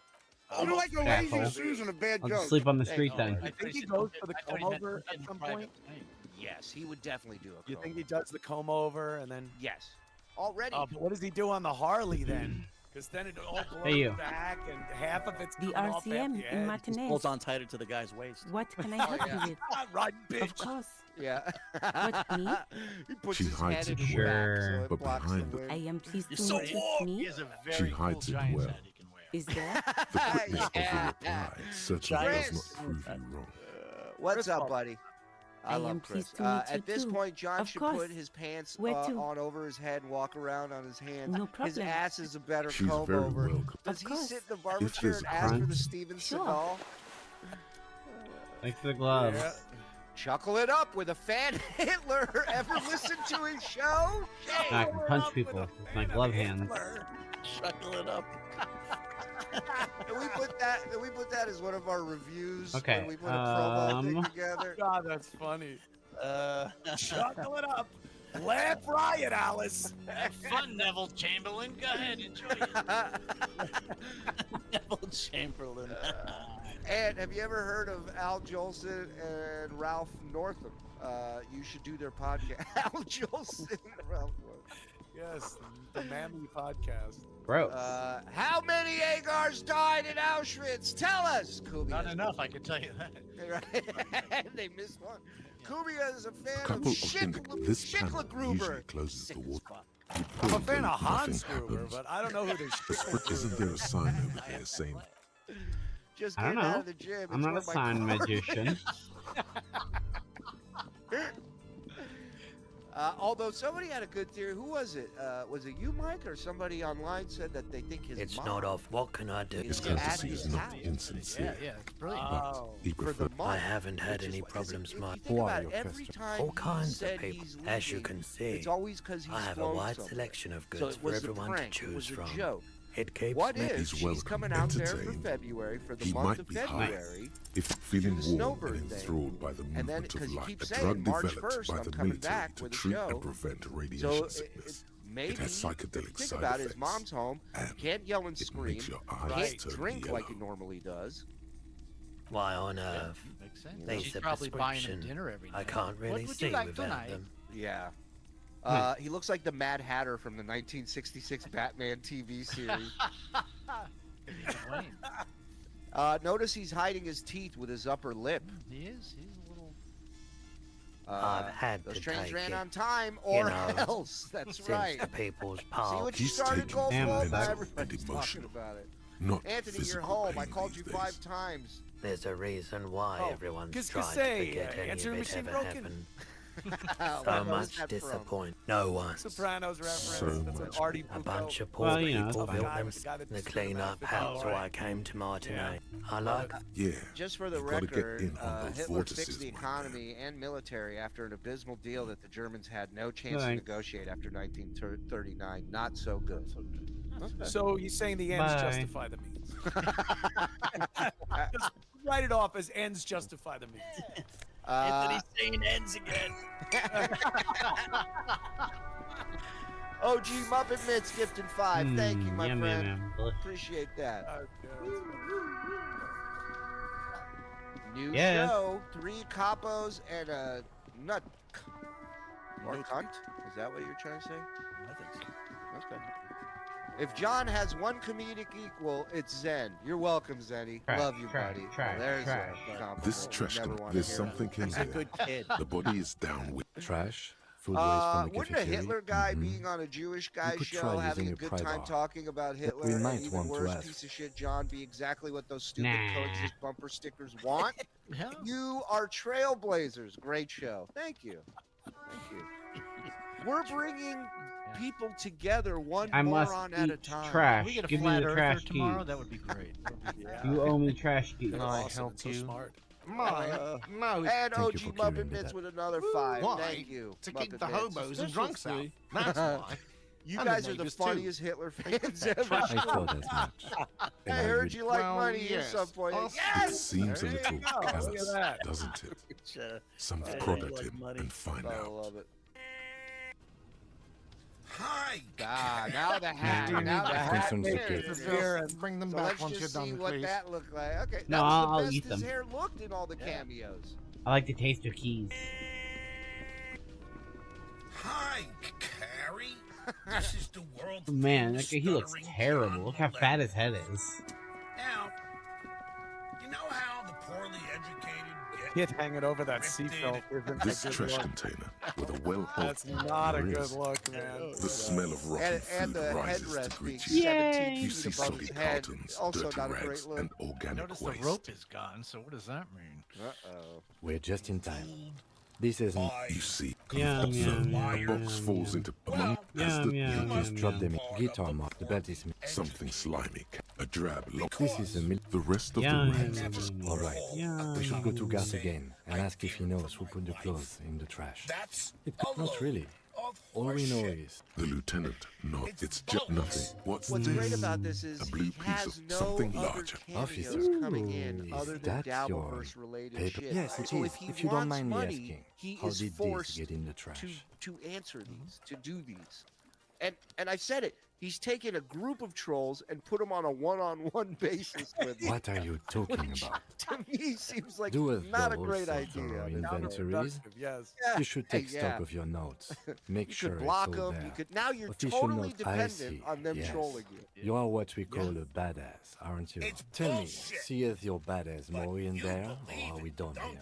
You know, like a lazy Asshole. Susan, a bad I'll joke. just sleep on the street Oh, then. I You think thought he said goes don't for the get- I thought he comb meant over don't get at in some private point? plane. Yes, he would definitely do a You comb. think he does the comb over and then? Yes. Already. But what does he do on the Harley then? Because then it all Hey, you. blows back and half of it's The coming off half RCM the in edge. Martinez. Holds on tighter to the guy's waist. What can I Oh, help yeah. you with? Right, bitch. Of course. Yeah. What, me? He puts She his hides head it in well, back so Sure. it but blocks behind the the- I wind. am pleased You're to so meet you. warm. Me? He has a She very cool hides it giant's well. hat he can wear. Is there? The quickness of the reply certainly does not prove you wrong. What's up, buddy? I love am Chris. pleased to meet you At this too. point, John Of should course. put his pants Where to? on over his head and walk around on his hands. No His problem. ass is a better She's comb very over. welcome. Does Of he course. sit in the barber If chair there's and a ask for the crunch. Steven Sure. Seagal? Thanks for the gloves. Yeah. Chuckle it up with a fan Hitler. Ever listen to his show? I can punch people with my glove hands. Chuckle it up. Can we put that as one of our reviews? Okay, When we put a promo thing together. God, that's funny. Chuckle it up. Laugh riot, Alice. Have fun, Neville Chamberlain. Go ahead, enjoy it. Neville Chamberlain. And have you ever heard of Al Jolson and Ralph Northam? You should do their podcast. Al Jolson and Ralph Northam. Yes, the Mammy podcast. Bro. How many Agars died in Auschwitz? Tell us, Kubia. Not enough, I can tell you that. Right? They missed one. Kubia is a fan Couple of of things. This panel usually Gruber. closes the water. I'm a fan of Hans Nothing Gruber, happens. but I don't know who this Isn't there a sign over there saying Just I don't getting out know. of the gym. I'm not a It's where my sign car magician. Although somebody had a good theory. Who was it? Was it you, Mike, or somebody online said that they think his It's mom not off. What can I do? his at courtesy his is not house? insincere? Yeah, it's brilliant. But he For the preferred mom, I haven't had which is any what- problems, if Mike. you think Why about your it, every question? time All he kinds of said people. he's As you leaving, can see, it's always because he's I have a flown wide somewhere. selection of So goods it for was everyone the to prank. It choose was a from. joke. It keeps What me. if He's she's welcome, coming out there for entertained. February, for the He month might of be high. February, If feeling the warm snowbird and thing. enthralled by the And then, movement because of he light, keeps a saying, drug March developed 1st, by I'm the coming military back to with a treat show. and prevent radiation So sickness. maybe, It has if you psychedelic think side about it, his effects. mom's home, And can't yell and it scream, makes your eyes can't turn drink yellow. like he normally does. Why on earth? Makes sense. These She's are probably buying him prescription. dinner every night. I can't really What would see you like without tonight? them. Yeah. He looks like the Mad Hatter from the 1966 Batman TV series. Notice he's hiding his teeth with his upper lip. He is. He's a little. I've had Those to trains take ran it, on time, you or know, else. That's since right. the people's See part. what you He's started, taking Goldblum? mental and Everybody's talking emotional, about it. not Anthony, you're physical home. I pain called these you days. 5 times. There's a reason why Oh, everyone's qu'est-ce que tried to c'est? forget any Answering of it machine ever broken? happened. What So was much that from? disappoint. No one. Sopranos reference. So That's an much. Artie A Bucco. bunch of poor Well, you know, people it's built fine. them With the guy that the just clean did up the house, so outfit. I came to Martinez. I like Yeah. Just for the You've gotta get record, in on those Hitler vortices, fixed the my economy and military after an abysmal deal that the Germans had no chance to Thanks. negotiate after 1939. Not so good. So you're saying the ends Bye. justify the means? Just write it off as ends justify the means. Anthony's saying ends again. OG Muppet Mitts gifted 5. Thank you, my yum, friend. yum, yum. Appreciate that. New Yes. show, 3 capos and a nut. Or cunt? Is that what you're trying to say? I think so. Okay. If John has one comedic equal, it's Zen. You're welcome, Zenny. Trash, Love you, trash, buddy. trash, There's trash. a compliment. This You trash, never wanna there's hear something in He's a there. good kid. The body is down with Trash. Food that. waste from the Wouldn't a cafeteria. Hitler guy Mhm. being on a Jewish guy could show, try having using a your good pride time art. talking about Hitler, we and might even want to worse, ask. piece of shit John, be exactly what those stupid Nah. coaches bumper stickers want? Yeah. You are trailblazers. Great show. Thank you. Thank you. We're bringing people together one I must moron at a eat time. trash. We get a Give me flat the earther trash tomorrow. keys. That would be great. You owe me trash keys. Can I help so you? smart. No, And Thank you OG for Muppet giving me Mitts that. with another 5. Why? Thank you. To Muppet keep the Mitts. hobos and drunks out. That's why. You And the guys are the neighbors, too. funniest Hitler fans ever. I thought as much. I And heard you like Well, money yes. at some point. Us- It Yes! seems a There you little go. Look at callous, that. doesn't it? Some Yeah, prod at like him money. and find I out. love it. Hi. Now the hat. Do you Now need the to hat. some There tickets? it is. Just bring them So back let's once you're just see done, what please. that looked like. Okay, No, that was I'll the best eat his them. hair looked in all the cameos. I like to taste your keys. Hi, Carrie. This is the world. Man, that guy, he looks stuttering terrible. John Look how Lennon. fat his head is. Now, you know how the poorly educated get kid hanging over that seatbelt isn't This a good trash look. container with a well That's not a good look, man. The smell of rotten And food the rises to headrest being greet you. 17 You feet see above soggy his head. cartons, Also dirty not a great rags, look. and I organic noticed the waste. rope is gone, so what does that mean? Uh-oh. We're just in time. This isn't. You see, Yeah, a box falls into among as the Just drop them in. Guitar mark. The belt is. something slimy, a drab lock. This is a. The rest of Yeah, the rags. All right. We should go to Garth again and ask if he knows who put the clothes in the trash. Not really. All we know is The lieutenant, no, it's just nothing. What's What's this? great about this is A blue he piece has of no something other larger. cameos Officer, coming in is other than that your Dabbleverse related paper? shit. Yes, it so is. If, he If you don't wants mind me money, asking, he how is did this forced get in the trash? to answer these, to do these. And I said it. He's taken a group of trolls and put them on a one-on-one basis with them. What are you talking about? To me, seems like Do a not a thorough great sort idea. of inventories. Yes. You should take Yeah. stock of your notes. Make You sure could block it's all them. there. You could. Now you're Official totally note, I dependent see. on them Yes. trolling you. You are what we call a badass, aren't you? Tell me, seeth your badass more in there, or are we done here?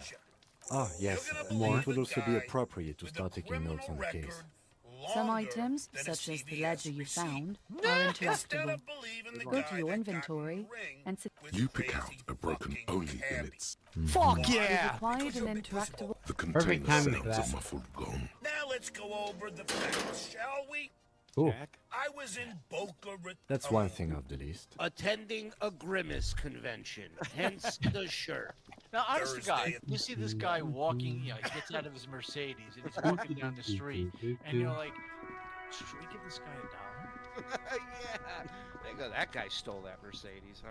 Oh, yes, it would also be appropriate to start taking notes on the case. Some items, such as the ledger you found, are interactable. Go to your inventory and You pick out a broken only in its. Fuck You've yeah! acquired an interactable. The Perfect container timing sounds for a that. muffled gong. Now let's go over the facts, shall we? Oh, I was in Boca Raton. that's one thing off the list. Attending a Grimace convention, hence the shirt. Now, honest to God, Thursday. you see this guy walking, you know, he gets out of his Mercedes and he's walking down the street, and you're like, should we give this guy $1? Yeah. They go, that guy stole that Mercedes,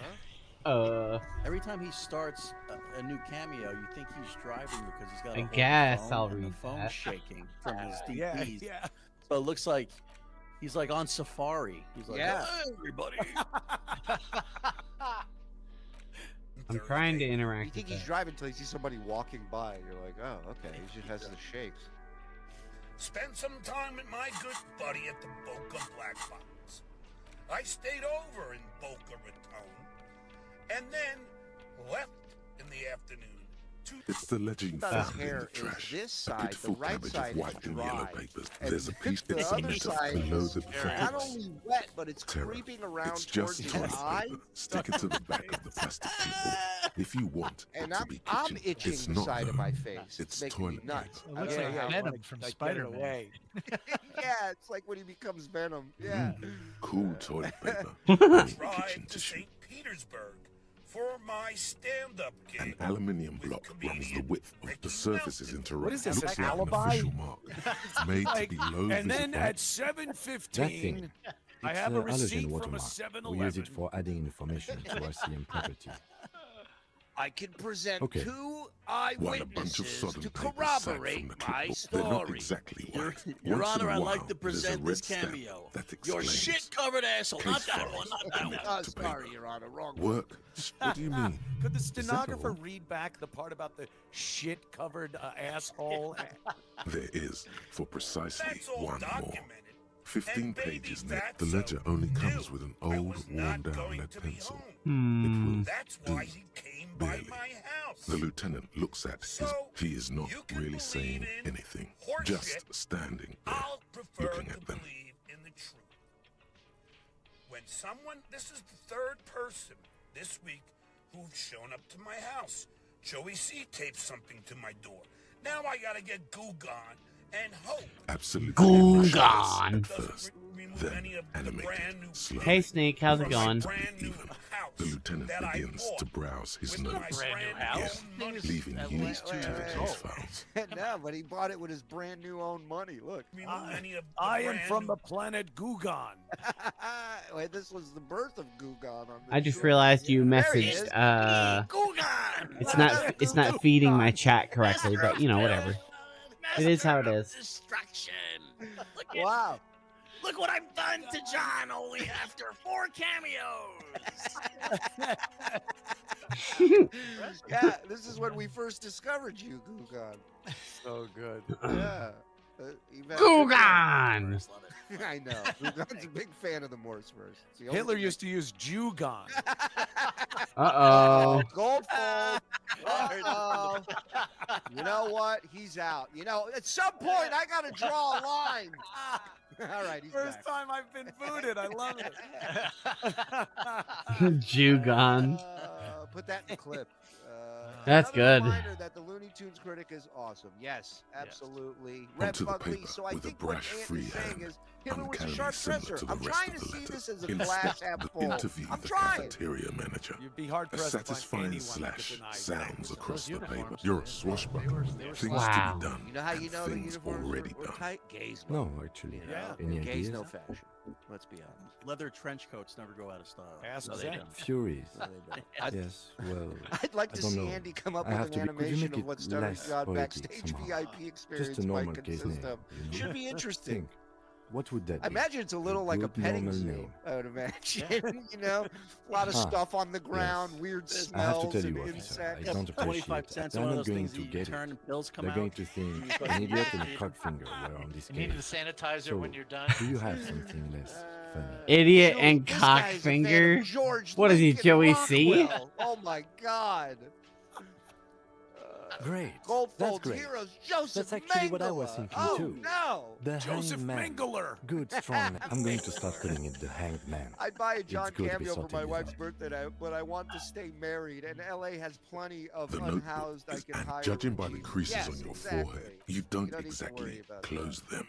huh? Every time he starts a new cameo, you think he's driving because he's got I a hold guess phone I'll and the read phone that. shaking from his Yeah, DPs. yeah. So it looks like he's like on safari. He's like, Yeah. "Hello, everybody." I'm trying to You interact think with he's driving until you see somebody walking by. You're like, oh, okay. He just has the shakes. Spent some time with my good buddy at the Boca Black Box. I stayed over in Boca Raton, and then left in the afternoon. It's the legend About his found in the hair is trash. this A side, the pitiful right cabbage side of white is and yellow dry. papers. And There's a piece the of other cement side below is the not pockets. only wet, but it's Terror. creeping around It's towards just his toilet eye. paper. Stick it to the back of the plastic tube. If you want And it to I'm, be I'm kitchen, itching it's the not side of though. my face. It's making me toilet nuts. It looks Yeah, like yeah, Venom like- from like, get it Spider-Man. away. Yeah, it's like when he becomes Venom. Yeah. Cool toilet paper. Tried kitchen to tissue. St. Petersburg for my stand-up An gig. aluminium block runs the width of the surfaces interrupted. What is this, Looks an like alibi? an official mark. It's made to be low And then visible. at That 7:15, thing. I It's have a an receipt allergen from a watermark. We use it 7-Eleven. for adding information to Elsyium property. I can present Okay. two While a bunch of eyewitnesses sodden to papers sag from corroborate the my clipboard, they're not story. exactly Your, white. Your Once in Honor, a I'd while, like to there's a present red this stamp cameo. that Your explains shit-covered asshole. case Not that files one, not that and one. Oh, to sorry, paper. Your Honor, wrong one. Work? What do you mean? Could the that stenographer all? read back the part about the shit-covered asshole? There is, for precisely That's all one more. documented. 15 And baby, pages net. The that's ledger so only comes new. with an I old, was worn not down going lead to be pencil. Hmm. That's why he came by Barely. my house. The lieutenant looks at his. So, He is not you can really believe saying in anything, horseshit. just standing there, I'll prefer looking to at them. believe in the truth. When someone, this is the third person this week who's shown up to my house. Joey C taped something to my door. Now I gotta get Goo gone and hope. Absolutely. Goo motionless gone. At first, Remove then any of the animated, brand new slowly. Hey, Snake, how's it from my going? brand new Even. house The lieutenant that I begins bought to browse his with my notes, Brand new brand house? own money. leaving Wait, used wait, to the wait. case files. No, but he bought it with his brand new own money. Look. Remove any of the I am brand from new the planet Gugan. Wait, this was the birth of Gugan on the I just show. realized you There he messaged. is. It's not feeding my chat correctly, but you know, whatever. It is how it is. Destruction. Wow. Look what I've done to John only after 4 cameos. Yeah, this is when we first discovered you, Gugan. So good. Yeah. Gugan! I know. Gugan's a big fan of the Morse verse. Hitler used to use Jugon. Uh-oh. Goldfold. Uh-oh. You know what? He's out. You know, at some point, I got to draw a line. All right, he's First back. time I've been booted. I love it. Jugon. Put that in the clip. That's another good. Reminder that the Looney Tunes critic is awesome. Yes, absolutely. Red Onto the Buckley. paper So I with a think what brush Ant free is saying hand, is Hitler was a uncannily sharp similar dresser. to the I'm rest trying of to the see letter. this as a Instead, glass half the full. interview I'm the trying. cafeteria manager. You'd be hard A pressed to find satisfying anyone slash that could deny sounds that. across the paper. uniforms, You're a swashbuckler. Things Wow. to be done. You know how you and know the things uniforms already were done. tight? Gays. No, actually. Any Gays ideas? no fashion. Let's be honest. Leather trench coats never go out of style. Ask No, they Zen. don't. Furies. I'd- Yes, well, I'd like I to don't see know. Andy come up I with have an to be, could you animation make of it what Stuttering less John poetic backstage somehow? VIP experience Just a might normal case consist name. of. you know? Should be interesting. Think, what would that I be? imagine it's a little like a good petting normal zoo. name. I would imagine, you know, a lot of Ah, stuff on the ground, yes. weird I have to smells tell and you, officer, insects. I don't 25 appreciate cents that. on They're one not of those going things to you get turn it. and pills come They're out. going to think an idiot and a cockfinger were on this You need the case. sanitizer So, when you're done. do you have something less funny? Idiot You know, and this guy's a fan of cockfinger. George What is he, Lincoln Joey C? Rockwell. Oh my God. Great. Goldfold's That's great. heroes, Joseph That's actually what I was Mengele. thinking Oh, too. no. The Joseph hanged man. Mengele. Good, strong. I'm going to start calling it the hanged man. I'd buy a John It's good to be cameo for my salty, wife's isn't birthday, but I want to stay married, and LA has plenty of The notebook unhoused I is, can and hire. judging by the Regime. creases Yes, on your exactly. forehead, you don't need to exactly worry about close that. them.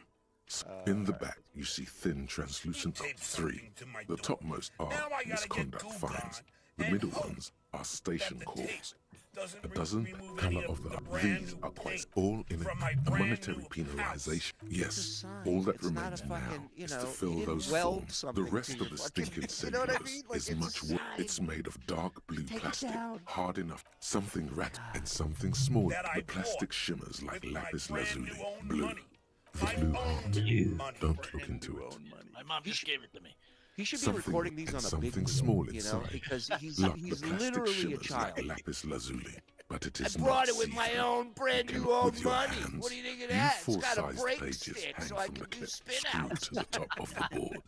In the back, you see thin, translucent three. The topmost are misconduct fines. The middle ones are station calls. A dozen, color of the these are quite all in a monetary penalization. Yes, all that remains now is to fill those forms. The rest of the stinking cellulose is much worse. It's made of dark blue plastic, hard enough, something rat and something smaller. The plastic shimmers like lapis lazuli, blue. The blue heart. Don't look into it. My mom just gave it to me. He should be Something recording these and on a something big small wheel, you know, inside. because he's Like the plastic literally a shimmers child. like lapis lazuli, but it I is brought not it with my see-through. own brand You new can, own with your money. hands, What do you think of you that? It's got a full-sized brake pages stick, hang so I from can the do clip spin screwed outs. to the top of the board.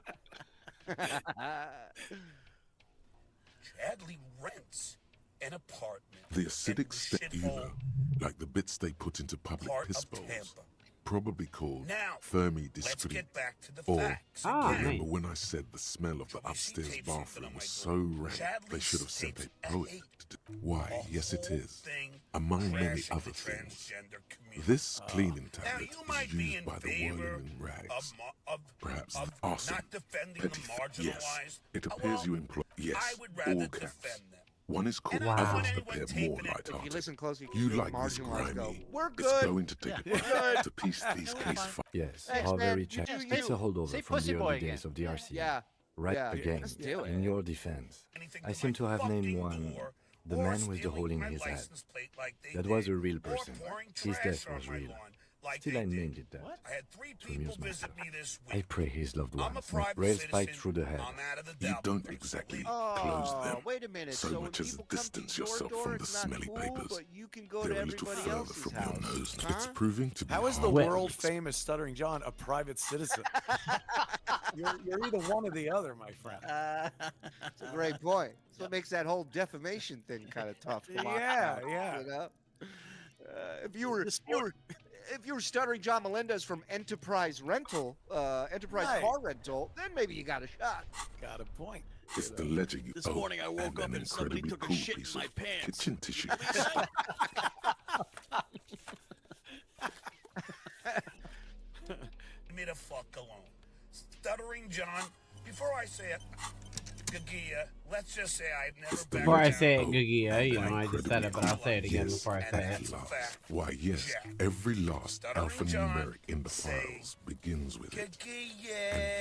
Chadley rents an apartment. The acidic state, you know, like the bits they put into public Part piss of bowls, Tampa. probably called Now, Fermi let's Discrete. get back to the Or, facts remember again. when I said the smell of the upstairs tapes something bathroom on was my so rank, they Chadley's should have sent tapes a poet to do. Why, yes it is. Among Among many other things. This cleaning tablet is used by the whirling in rags. Perhaps the awesome, petty, yes, it appears you employ, yes, all caps. One is called, others appear more If you light-hearted. listen closely, You can like this marginalized go, grimy. we're It's good. going to take We're a while good. to piece these case files. Yes, Thanks, all man. very You check. do It's you. a holdover Say from pussy the boy early again. days of DRC. Yeah. Right Yeah. again, Let's do it. in your defense. I seem to have named one the man with the hole in his head. That was a real person. His death was real. Still, I named it that. I had 3 To people amuse visit myself. me this I week. pray his loved I'm a ones not private rail citizen. spiked through the head. I'm out of the You doubt. don't exactly Oh, close them wait a minute. so So much when as people come to distance your yourself door, from the it's not smelly cool, papers. but you can go They're to a little everybody further else's from house. your nose. Huh? It's proving to be How is the hard. world famous Stuttering John a private citizen? you're either one or the other, my friend. That's a great point. That's what makes that whole defamation thing kind of tough. To lock Yeah, down, yeah. You know, if you were Stuttering John Melendez from Enterprise Rental, Enterprise Right. Car Rental, then maybe you got a shot. Got a point. It's the ledger you This owe morning I woke and up an and somebody incredibly took a cool shit in piece my of pants. kitchen tissue. Leave me the fuck alone. Stuttering John, before I say it, Gagia, let's just say I've never backed Before I down. say it, Googie, you know, I just said it, but I'll say it again before I say it. Why, yes, every last alphanumeric in the files begins with it.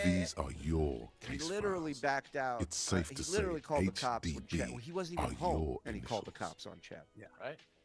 And these are your He case literally files. backed out. It's safe he to literally say called the cops when HDB Chet. He wasn't are even home, your and he called the initials. cops on Chet. Yeah. Right?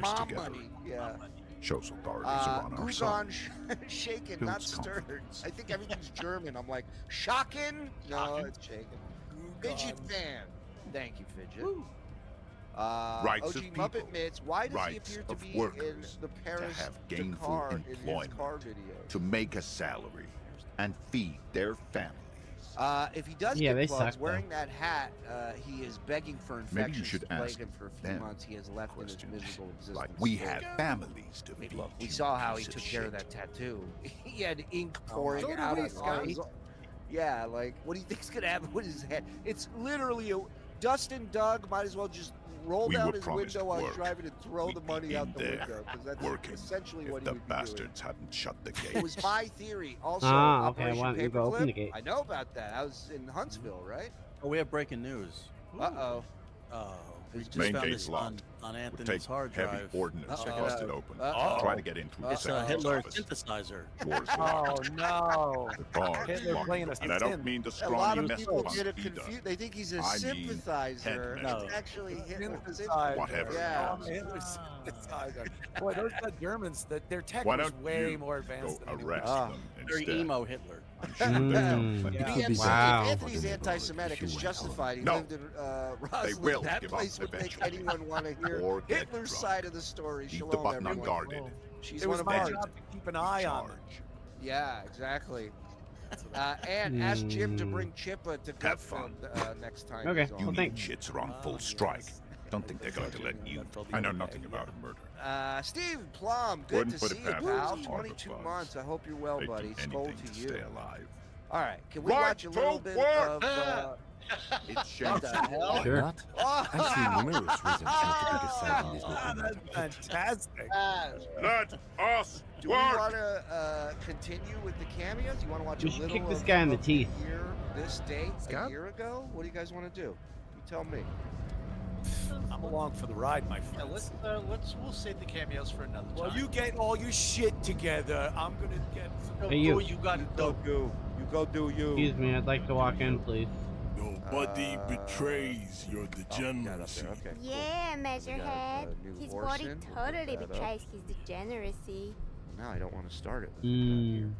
Mom together. money. Yeah. Shows authorities are on our side. Gugan shaken, Builds not stirred. confidence. I think everything's German. I'm like, shocking? No, it's shaken. Fidget fan. Thank you, Fidget. Rights OG of Muppet people. Mitts, why does he Rights appear to of be in workers the Paris to have gainful Dakar in his employment, car video? to make a salary, and feed their families. If he does Yeah, get they plugs, suck, wearing that hat, he is begging for Maybe you infections should to plague ask him for a few them months. He has left in his miserable existence. Like we have families to feed. Look, we you saw how he piece took of care of shit. that tattoo. He had ink pouring So do out we, of Scott. his. Yeah, like, what do you think's gonna happen with his head? It's literally Dustin Doug might as well just roll We down were his promised window while he's work. driving and throw the money out the there, window, because that's working, essentially if what he the would be doing. bastards hadn't shut the gate. It was my theory. Also, Okay. Operation Why don't you go open the Paperclip. gate? I know about that. I was in Huntsville, right? Oh, we have breaking news. Uh-oh. Oh, we just Main found gate's this locked. on Would Anthony's take hard heavy drive. ordnance to Uh-oh. bust it open. Uh-oh. Try to get in through the It's a secretary's Hitler office. synthesizer. Doors Oh locked. no! Bars Hitler locked. playing a And I don't tin. mean to A strongly lot of mess people with get it either. confused. They think he's a I mean, sympathizer. head It's metal. actually Hitler. Whatever. Yeah. Hitler synthesizer. Boy, those Germans, their tech Why was don't way you more go advanced than arrest anyone. them Very instead? emo Hitler. I'm sure they've done plenty Yeah. of Could be things. Wow. If Anthony's anti-Semitic, it's justified. He No. lived in Roslyn. will That give up place would make eventually. anyone want to hear Or get Hitler's drunk. side of the story. Keep Shalom, the button everyone. unguarded. She's It one was of my ours. job to keep an eye on them. Charge. Yeah, exactly. And ask Jim to bring Chippa to Have fun. Gutfeld next time. Okay. he's on. Well, thanks. Shits are on full strike. Don't think they're going to let you. I know nothing about a murder. Steve Plum, good Wouldn't to put see it you, past pal. them. 22 Buzz. months. I hope you're well, They'd do buddy. Skull anything to to you. stay alive. All right, can we Right watch a little to bit work. of? It's What shameful. the hell? Sure. Not? I've seen numerous reasons not to pick a side in this movie. That's fantastic. Let us Do we work. want to continue with the cameos? You want to watch We a should little kick this of- guy in the of teeth. Year, this date a Scott? year ago? What do you guys want to do? You tell me. I'm along for the ride, my Yeah, friends. we'll save the cameos for another time. Well, you get all your shit together. I'm gonna get some. Hey, you. Do what you gotta do. You go do you. Excuse me, I'd like to walk in, please. Nobody betrays your degeneracy. Okay. Yeah, Measurehead. new His horse body in. We'll put totally that up. betrays his degeneracy. Now I don't want to start it. Mm.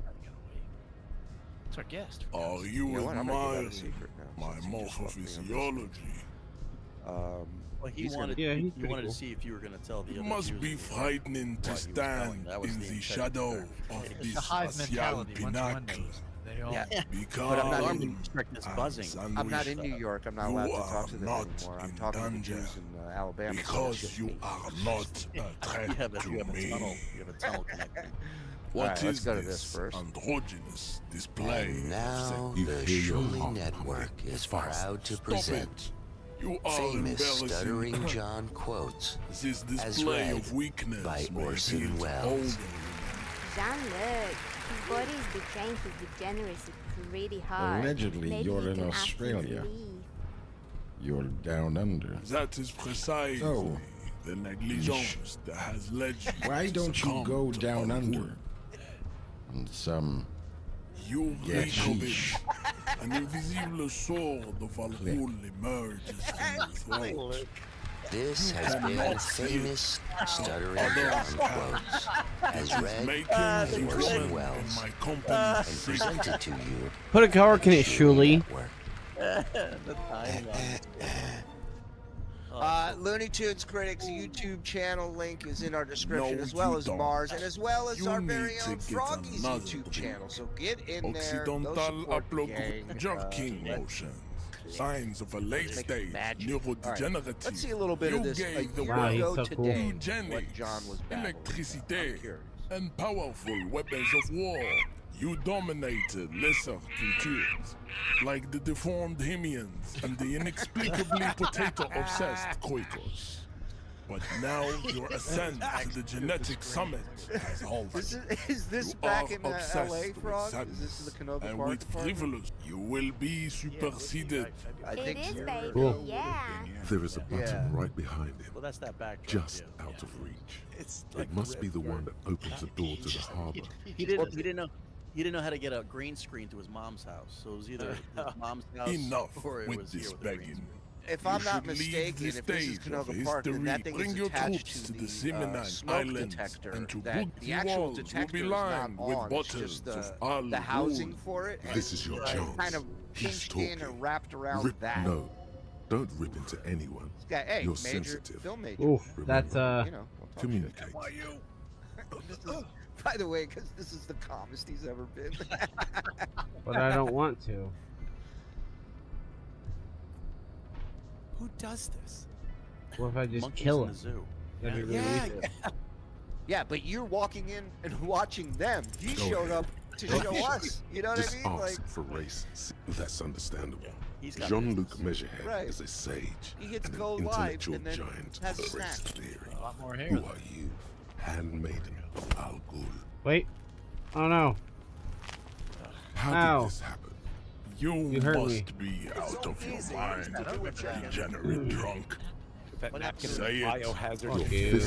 It's our guest. Are you You know what? I'm gonna give that a admiring secret now, my since you just fucked me on this. morphophysiology? Well, he He's wanted, gonna- Yeah, he's he pretty wanted cool. to see if you were going to tell the It other must Jews be why frightening he to was going. stand That was in the the intent shadow there. of It's this the hive Asian mentality. Once one pinnacle. knows, they all. Yeah. But I'm not Because in strictness buzzing. I'm not in New York. I'm not You allowed to are talk to them not anymore. I'm in talking to the danger Jews in Alabama. so it's because just you me. are not a You threat have a to tunnel. me. You have a tunnel connecting. What Alright, let's is go to this this first. androgynous display? And now You the hear your Shuli heart Network pumping is fast. proud to Stop present it. You are famous embarrassing. Stuttering John quotes This as display read of weakness by may Orson be Welles. Jean-Luc, his body is betraying his degeneracy pretty hard. Allegedly, Maybe you're you in can ask him to Australia. leave. You're down under. That is precisely So, the negligence that has led you Why to don't you succumb go to down our under? wound. And some You Yeah, recommit. sheesh. An invisible sword of Al-Ghul emerges from your throat. This You has been cannot see famous Stuttering Others John can. quotes as It is read making by the Orson woman in Welles my company and sick. presented to you Put a coordinate, by the Shuli. Network. The timeline. Looney Tunes Critics YouTube channel link is in our description, No, as well you as don't. Mars, and as well as You our need very to own get Froggy's another YouTube clue. channel. So get in there. Go Occidental support the gang. upload jerking let's- motions. Signs of a late stage magic. neurodegenerative. Let's see a little bit You of this. A gave the year Wow, he's ago so cool. today, Eugenics, what John was battling. electricity, I'm curious. and powerful weapons of war. You dominated lesser cultures, like the deformed Hemians and the inexplicably potato-obsessed Quakers. But now your ascent to the genetic summit has halted. Is this You back are in obsessed LA, with Frog? Is sadness, this the Canova and Park with department? frivolous, you will be superseded. I It think is, so. baby. Cool. Yeah. There is a button right behind him, Well, that's that backdrop. just yeah. out of reach. It's It must be the one that opens the door to the harbor. He didn't know how to get a green screen to his mom's house. So it was either his mom's house Enough or it with was here this with the green begging. screen. if I'm not mistaken, if this is Canoga Park, then that thing is attached to the smoke detector. That the actual detector is not on. It's just the housing for it. This is your chance. Kind of pinched in and wrapped around that. No, don't rip into anyone. Hey, You're major, sensitive. film major. Oof, Remember, that's you know, communicate. this is, by the way, because this is the calmest he's ever been. But I don't want to. Who does this? What if I just Monkeys kill in him? the zoo. That'd be Yeah, really weird. Yeah, but you're walking in and watching them. He Go showed ahead. up to show us. You know what Just I mean? ask Like, for race. That's understandable. He's got Jean-Luc Measurehead Right. is a sage he gets and gold an live intellectual and then giant has a of race snack. theory. A lot more hair. Who are you? Handmaiden of Al Ghul. Wait. Oh no. How Ow. did this happen? You hurt me. Be out of your mind, I don't remember that. degenerate drunk. That napkin Say is it. biohazard. Fuck you.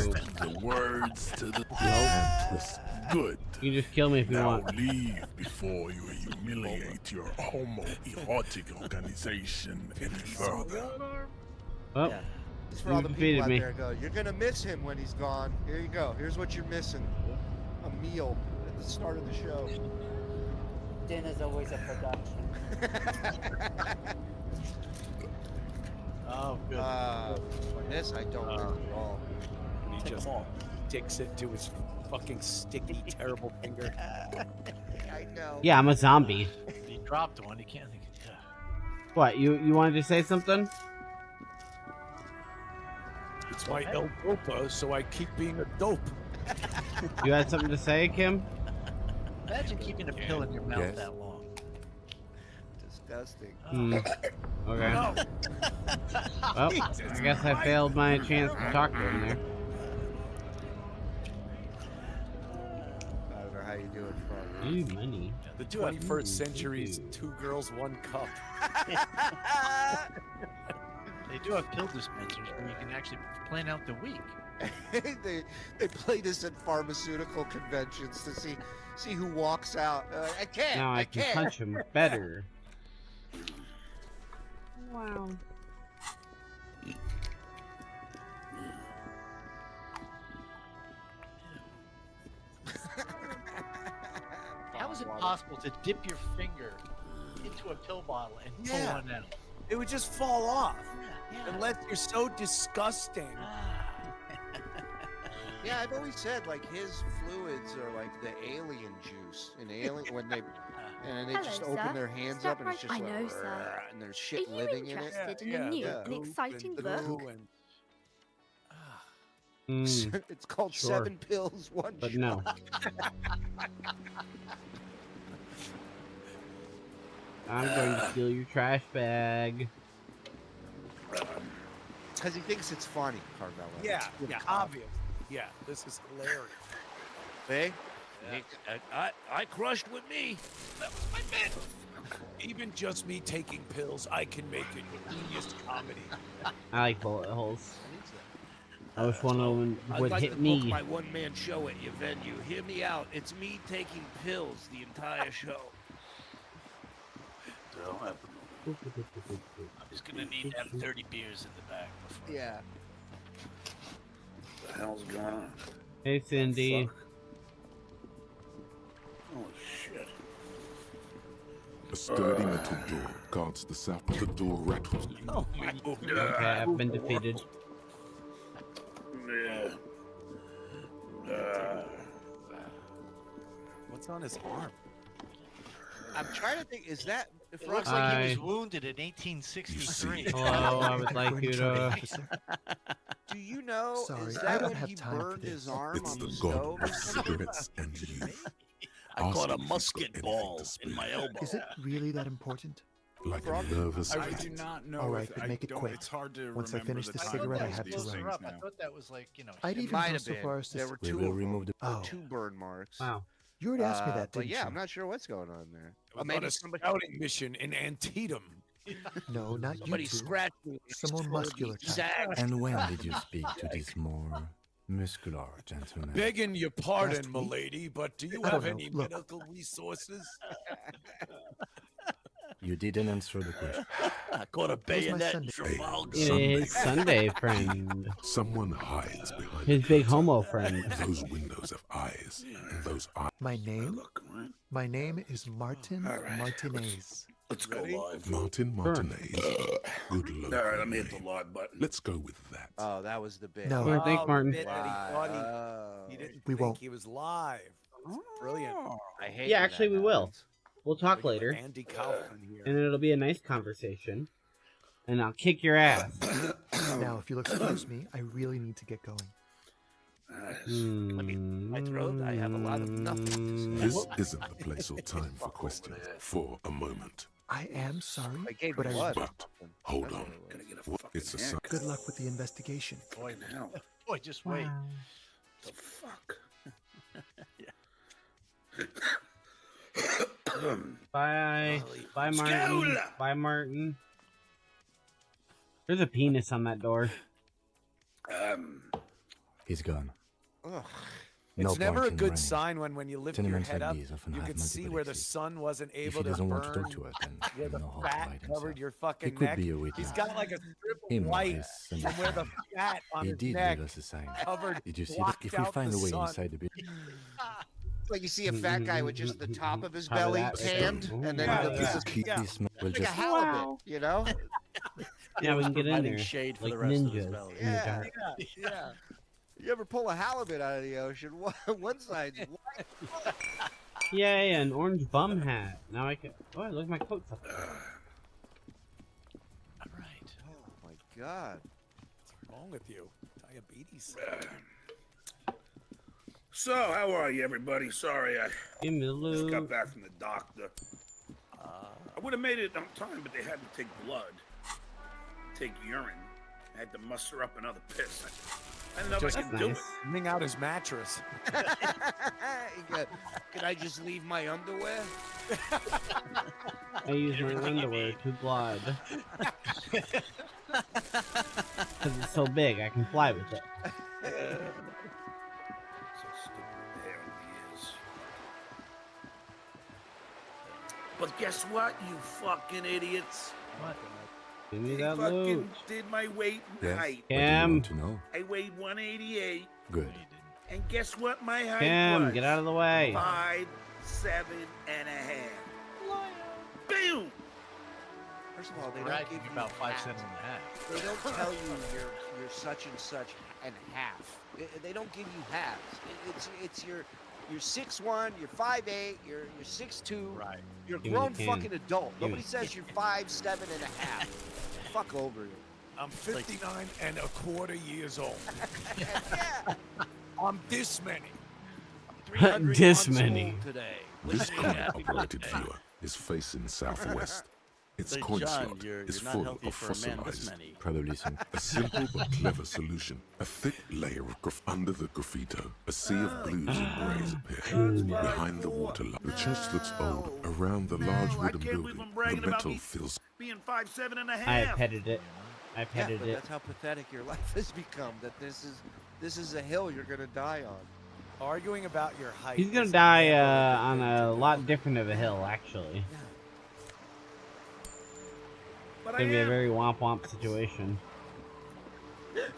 The words to the And twist. good. You can just kill me if you Now want. leave before you humiliate your homoerotic organization any further. Oh, Yeah. It's for all You the defeated people out me. there go, you're going to miss him when he's gone. Here you go. Here's what you're missing. A meal at the start of the show. Dinner's always a production. Oh, good. This I don't miss at all. And he just sticks it to his fucking sticky, terrible finger. I know. yeah, I'm a zombie. He dropped one. He can't think. What? You wanted to say something? It's my El Dopa, so I keep being a dope. You had something to say, Kim? Imagine keeping a pill in your mouth Yes. that long. Disgusting. Hmm. Okay. No. Well, I guess I failed my chance to talk to him there. I don't know how you do it, Frog. Ooh, money. The 21st century's two girls, one cup. They do have pill dispensers where you can actually plan out the week. they play this at pharmaceutical conventions to see who walks out. I can't. Now I can punch him better. Wow. How is it possible to dip your finger into a pill bottle and pull Yeah. one out? It would just fall off. Unless you're so disgusting. Yeah, I've always said like his fluids are like the alien juice in Alien when they Hello, just sir. open their hands Is that up and it's right? just I like know, sir. and there's Are shit you living in it. interested in a new and exciting book? It's called Sure. 7 Pills, 1 But Shot. no. I'm going to steal your trash bag. Because he thinks it's funny, Carmelo. Yeah, obvious. Yeah, this is hilarious. Hey? I crushed with me. That was my bit. Even just me taking pills, I can make it genius comedy. I like bullet holes. I wish one of them I'd would like hit to me. book my one-man show at your venue. Hear me out. It's me taking pills the entire show. I'm just gonna need to have 30 beers in the back before. Yeah. What the hell's going on? Hey, Cindy. Oh shit. A sturdy metal door guards the south, but the door rattles. Oh my god. Okay, I've been defeated. What's on his arm? I'm trying to think, is that... It looks like he was wounded in 1863. Hello, I would like you to... Do you know, Sorry, is I that don't when have he time for burned his this. arm It's on the the god stove? of cigarettes and youth. I caught a Ask if you've musket got ball anything to in my spare. elbow. Is it really that important? Like a nervous I do cat. not know. All right, if- but I make it don't- quick. It's hard to Once I remember finish the the time cigarette, I of have these to things run. now. I thought that was like, you know, I'd It even might go have so been. far as to There were We two will of remove them. the. Oh. 2 burn marks. Wow. You already asked me that, But didn't yeah, you? I'm not sure what's going on there. It was on a scouting mission in Antietam. No, not you Somebody two. scratched me. Someone muscular type. Zag. And when did you speak to this more muscular gentleman? Begging your pardon, Last week? milady, but do you I have don't know. any Look. medical resources? You didn't answer the question. Caught a Where's my bayonet in Sunday? Trafalgar. His Sunday friend. Someone hides behind His the big curtain. homo friend. Those windows have eyes, and those eyes. My name? My name is Martin Martinez. Let's go live. Martin Martinez. Good luck. All right, let me hit the live button. Let's go with that. Oh, that was the bit. No. Well, thank Oh, Martin. the bit that he thought he didn't We think won't. he was live. Brilliant. I hate. Yeah, when actually, that we will. happens. We'll talk later, Andy Kaufman here. and it'll be a nice conversation. And I'll kick your ass. Now, if you'll excuse me, I really need to get going. My throat. I have a lot of nothing to say. This isn't the place or time for questions for a moment. I am sorry, I gave but you I blood. But hold on. It's a sign. good luck with the investigation. Boy, now. Boy, just wait. The fuck? Bye. Bye, Martin. Bye, Martin. There's a penis on that door. He's gone. Ugh. It's No never a point in good running. sign when you lift your Tenements head like up, these often you have can see multiple where the exits. sun wasn't If able he to doesn't burn, want to talk to us, then where he'll the know how to fat hide covered himself. your fucking He could neck. be a witness. He's got like a strip He of knows white his from son. where the fat on He his did neck give us a sign. covered, Did you see that? blocked If we out find the a way sun. inside the building, It's like you see a fat guy with just the top of his Top of belly that. tanned, and then Yeah, the yeah. pieces keep these smells. We'll like a just halibut, you know? Yeah, we can get in Providing there shade for like the rest of his ninjas belly. in the Yeah, dark. yeah. You ever pull a halibut out of the ocean? One side's white. Yay, an orange bum hat. Now I can. Oh, look, my coat's up. All right. Oh my god. What's wrong with you? Diabetes. So, how are you, everybody? Sorry, I Give me the just got loot. back from the doctor. I would have made it on time, but they had to take blood, take urine. I had to muster up another piss. I don't know if I Just can do it. nice. Wring out his mattress. Could I just leave my underwear? I use my underwear to glide. Because it's so big, I can fly with it. So stupid with the hair on the ears. But guess what, you fucking idiots? What? Give me They that fucking loot. did my weight and Yes. height. What do you Cam. want to know? I weighed 188, Good. and guess what my height Cam, was? get out of the way. 5'7.5". Boom! First of all, they don't Bragging give you about 5 half. cents and a half. They don't tell you you're such and such and half. They don't give you halves. It's you're 6'1", you're 5'8", you're 6'2". Right. You're a Give me grown the can. fucking adult. Give Nobody me- says you're 5'7 and a half. Fuck over you. I'm 59 and a quarter years old. Yeah. I'm this many. 300 This months many. old today. This coin-operated viewer is facing southwest. Its Say, coin John, slot you're is not full healthy of for a man this fossilized. many. Probably some. A simple but clever solution. A thick layer of under the graffito. A sea of blues and greys appear. Behind the waterline. The church looks old. Around the large I wooden can't believe building, I'm the bragging about metal me feels being 5'7.5". I petted it. I Yeah, petted but it. that's how pathetic your life has become. That this is a hill you're gonna die on. Arguing about your height. He's gonna is die never a good on thing a to do. lot different of a hill, actually. But It's I gonna be a am, very womp womp situation.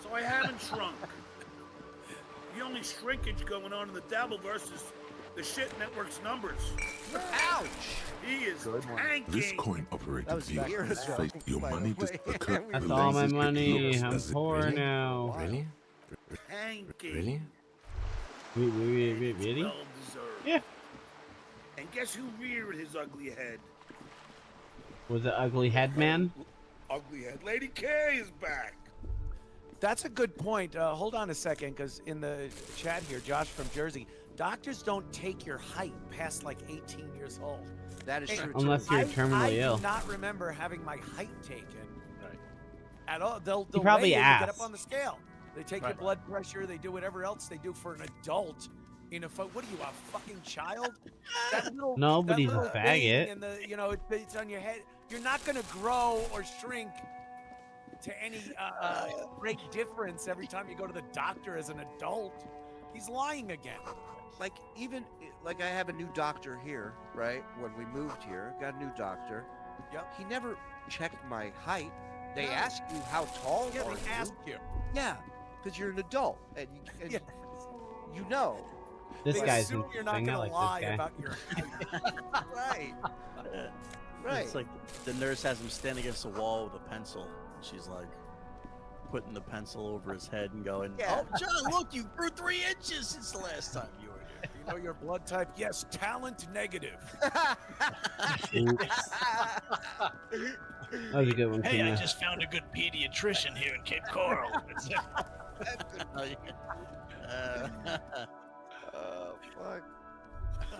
so I haven't shrunk. The only shrinkage going on in the Dabbleverse is the shit network's numbers. Ouch! He is Good one. tanking. This coin-operated That was viewer years has ago, faced your by the money way. occur. That's the all my lasers, it money. looks I'm as it poor really- now. Really? Tanking. Really? Really? Well deserved. Yeah. And guess who reared his ugly head? Was it Ugly Head Man? Ugly head. Lady K is back. That's a good point. Hold on a second, because in the chat here, Josh from Jersey, doctors don't take your height past like 18 years old. That is Hey, true. Unless you're I terminally ill. do not remember having my height taken Right. at all. They'll probably weigh you, you get up asked. on the scale. They take your Right. blood pressure. They do whatever else they do for an adult. In a what are you, a fucking child? That little, Nobody's that a little thing faggot. And the, it's on your head. You're not gonna grow or shrink to any great difference every time you go to the doctor as an adult. He's lying again. Like I have a new doctor here, right? When we moved here, got a new doctor, Yep. He never checked my height. They ask you how tall Yeah, are they you? ask you. Yeah, because you're an adult and you know. This They guy's assume you're not interesting. I going to like lie this guy. about your height. Right. Right. It's like the nurse has him stand against a wall with a pencil. She's like putting the pencil over his head and going, Yeah. "Oh, John, look, you grew 3 inches since the last time you were here." You know your blood type? Yes, talent negative. Oops. That was a good one, Hey, I Kina. just found a good pediatrician here in Cape Coral. Oh, fuck.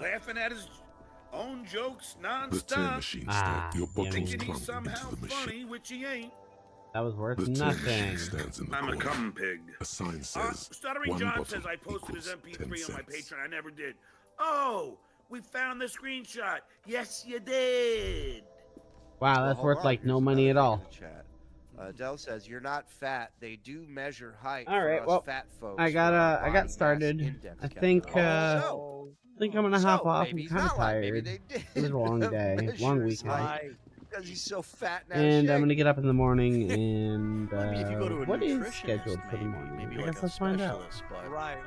Laughing at his own jokes The nonstop. tear machine stacked your bottles Thinking he's clumped somehow into the machine. funny, which he ain't. That was worth The tear machine nothing. stands in the I'm a corner. cum pig. A sign says, Stuttering one John bottle says I posted his equals MP3 on 10 my cents. Patreon. I never did. Oh, we found the screenshot. Yes, you did. Wow, that's hold worth on, like here's no money at another all. thing in the chat. Dell says you're not fat. They do measure height. All right, for us well, fat folks. I for our got body started. mass index I think calculator. I think I'm gonna hop off. maybe I'm he's kind of not lying. Maybe tired. they did It was a long day, measure long his weekend. height because he's so fat now. And I'm gonna get up in the morning and Maybe if you go to a what is nutritionist, scheduled for the morning? maybe I like guess a let's find out. specialist, but Right.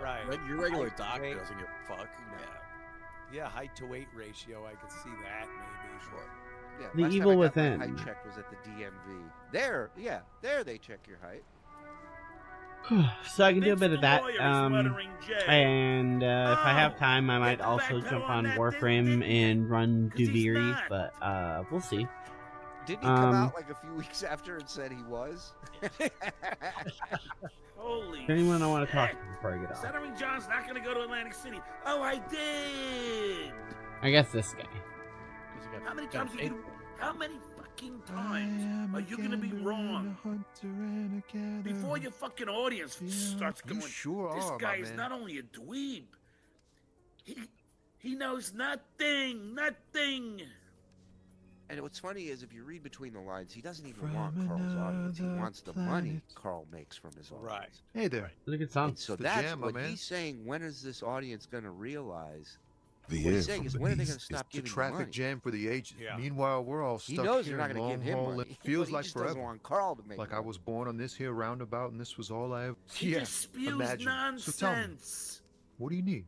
your regular Height, doctor weight. doesn't give a fuck. Yeah, height to weight ratio. I could see that maybe. Sure. Yeah, The last time evil I got within. My height check was at the DMV. There they check your height. So I can do a bit of that. And if I have time, I might also jump on Warframe and run Duviri, but we'll see. Didn't he come out like a few weeks after and said he was? Holy Is anyone I want to talk to before I get off? Stuttering John's not going to go to Atlantic City. Oh, I did. I guess this guy. How many times are you? How many fucking times are you going to be wrong? Before your fucking audience starts going, this guy is not only a dweeb. He knows nothing. And what's funny is if you read between the lines, he doesn't even want Carl's audience. He wants the money Carl makes from his audience. Right. Hey there. It's a good song. So the that's jam, my what man. he's saying. When is this audience going to realize? The What air he's saying from is, the when are they going to east stop It's a giving you traffic money? jam for the ages. Yeah. Meanwhile, we're all He stuck knows here you're not in going to give him Long Haul. money. It feels but he like just forever. doesn't want Carl to make Like I money. was born on this here roundabout, and this was all I ever. He Yeah, just spews imagine. nonsense. So tell me, what do you need?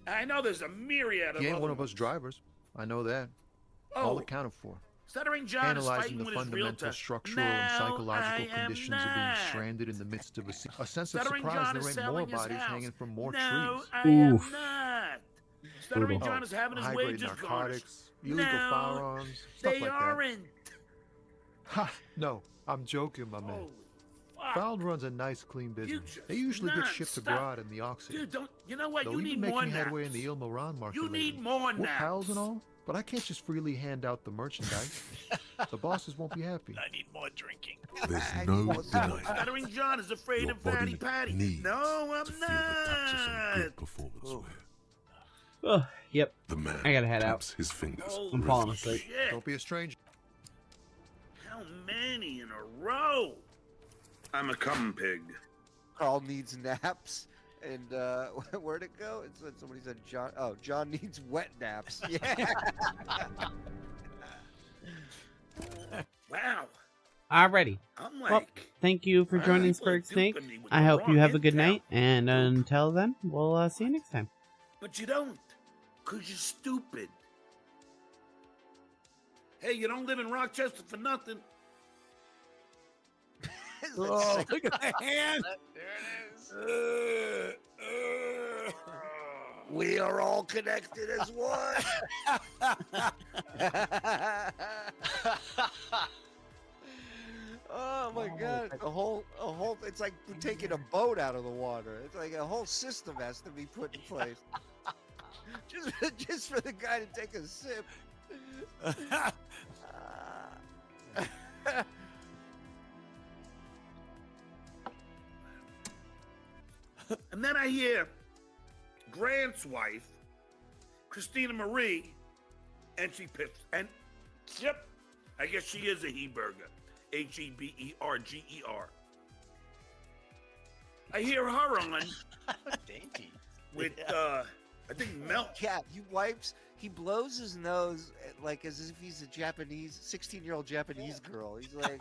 I know there's a myriad of He ain't other one of us drivers. I know that. Oh. All accounted for. Stuttering John is Analyzing fighting the with his fundamental realtor. structural No, and psychological I am conditions of being not. stranded in the midst of a sense of Stuttering surprise. John There is ain't selling more his bodies house. hanging from more No, trees. I am Oof. not. Stuttering Brutal. John is having his high-grade wages narcotics, garnished. illegal No, firearms, stuff they like that. aren't. Ha! No, I'm joking, my man. Holy fuck. Found runs a nice, clean business. just They usually get shipped non-stop. abroad in the Oxy. Dude, don't. You know what? Though You we've need been more making headway in naps. the Il Moran market You lately. need more We're pals naps. and all, but I can't just freely hand out the merchandise. The bosses won't be happy. I need more drinking. There's no denying Stuttering John is afraid your of Fatty body Patty. needs No, I'm to feel the touch of some not. good performance wear. Oh, yep. The man I gotta head taps out. his fingers. I'm falling asleep. Shit. Don't be a stranger. How many in a row? I'm a cum pig. Carl needs naps. And where'd it go? It said somebody said John. Oh, John needs wet naps. Yeah. Wow. Alrighty. I'm Well, like, thank you for joining Spurg Snake. I hope you have a good night, and until then, we'll see you next time. but you don't, cause you're stupid. Hey, you don't live in Rochester for nothing. Oh, look at the hand. There it is. We are all connected as one. Oh my God! A whole. It's like taking a boat out of the water. It's like a whole system has to be put in place. just for the guy to take a sip. And then I hear Grant's wife, Christina Marie, and she pips. And yep, I guess she is a he-burger. Heberger. I hear her on Dainty. with I think Mel. Yeah, he wipes He blows his nose like as if he's a 16-year-old Japanese girl. He's like,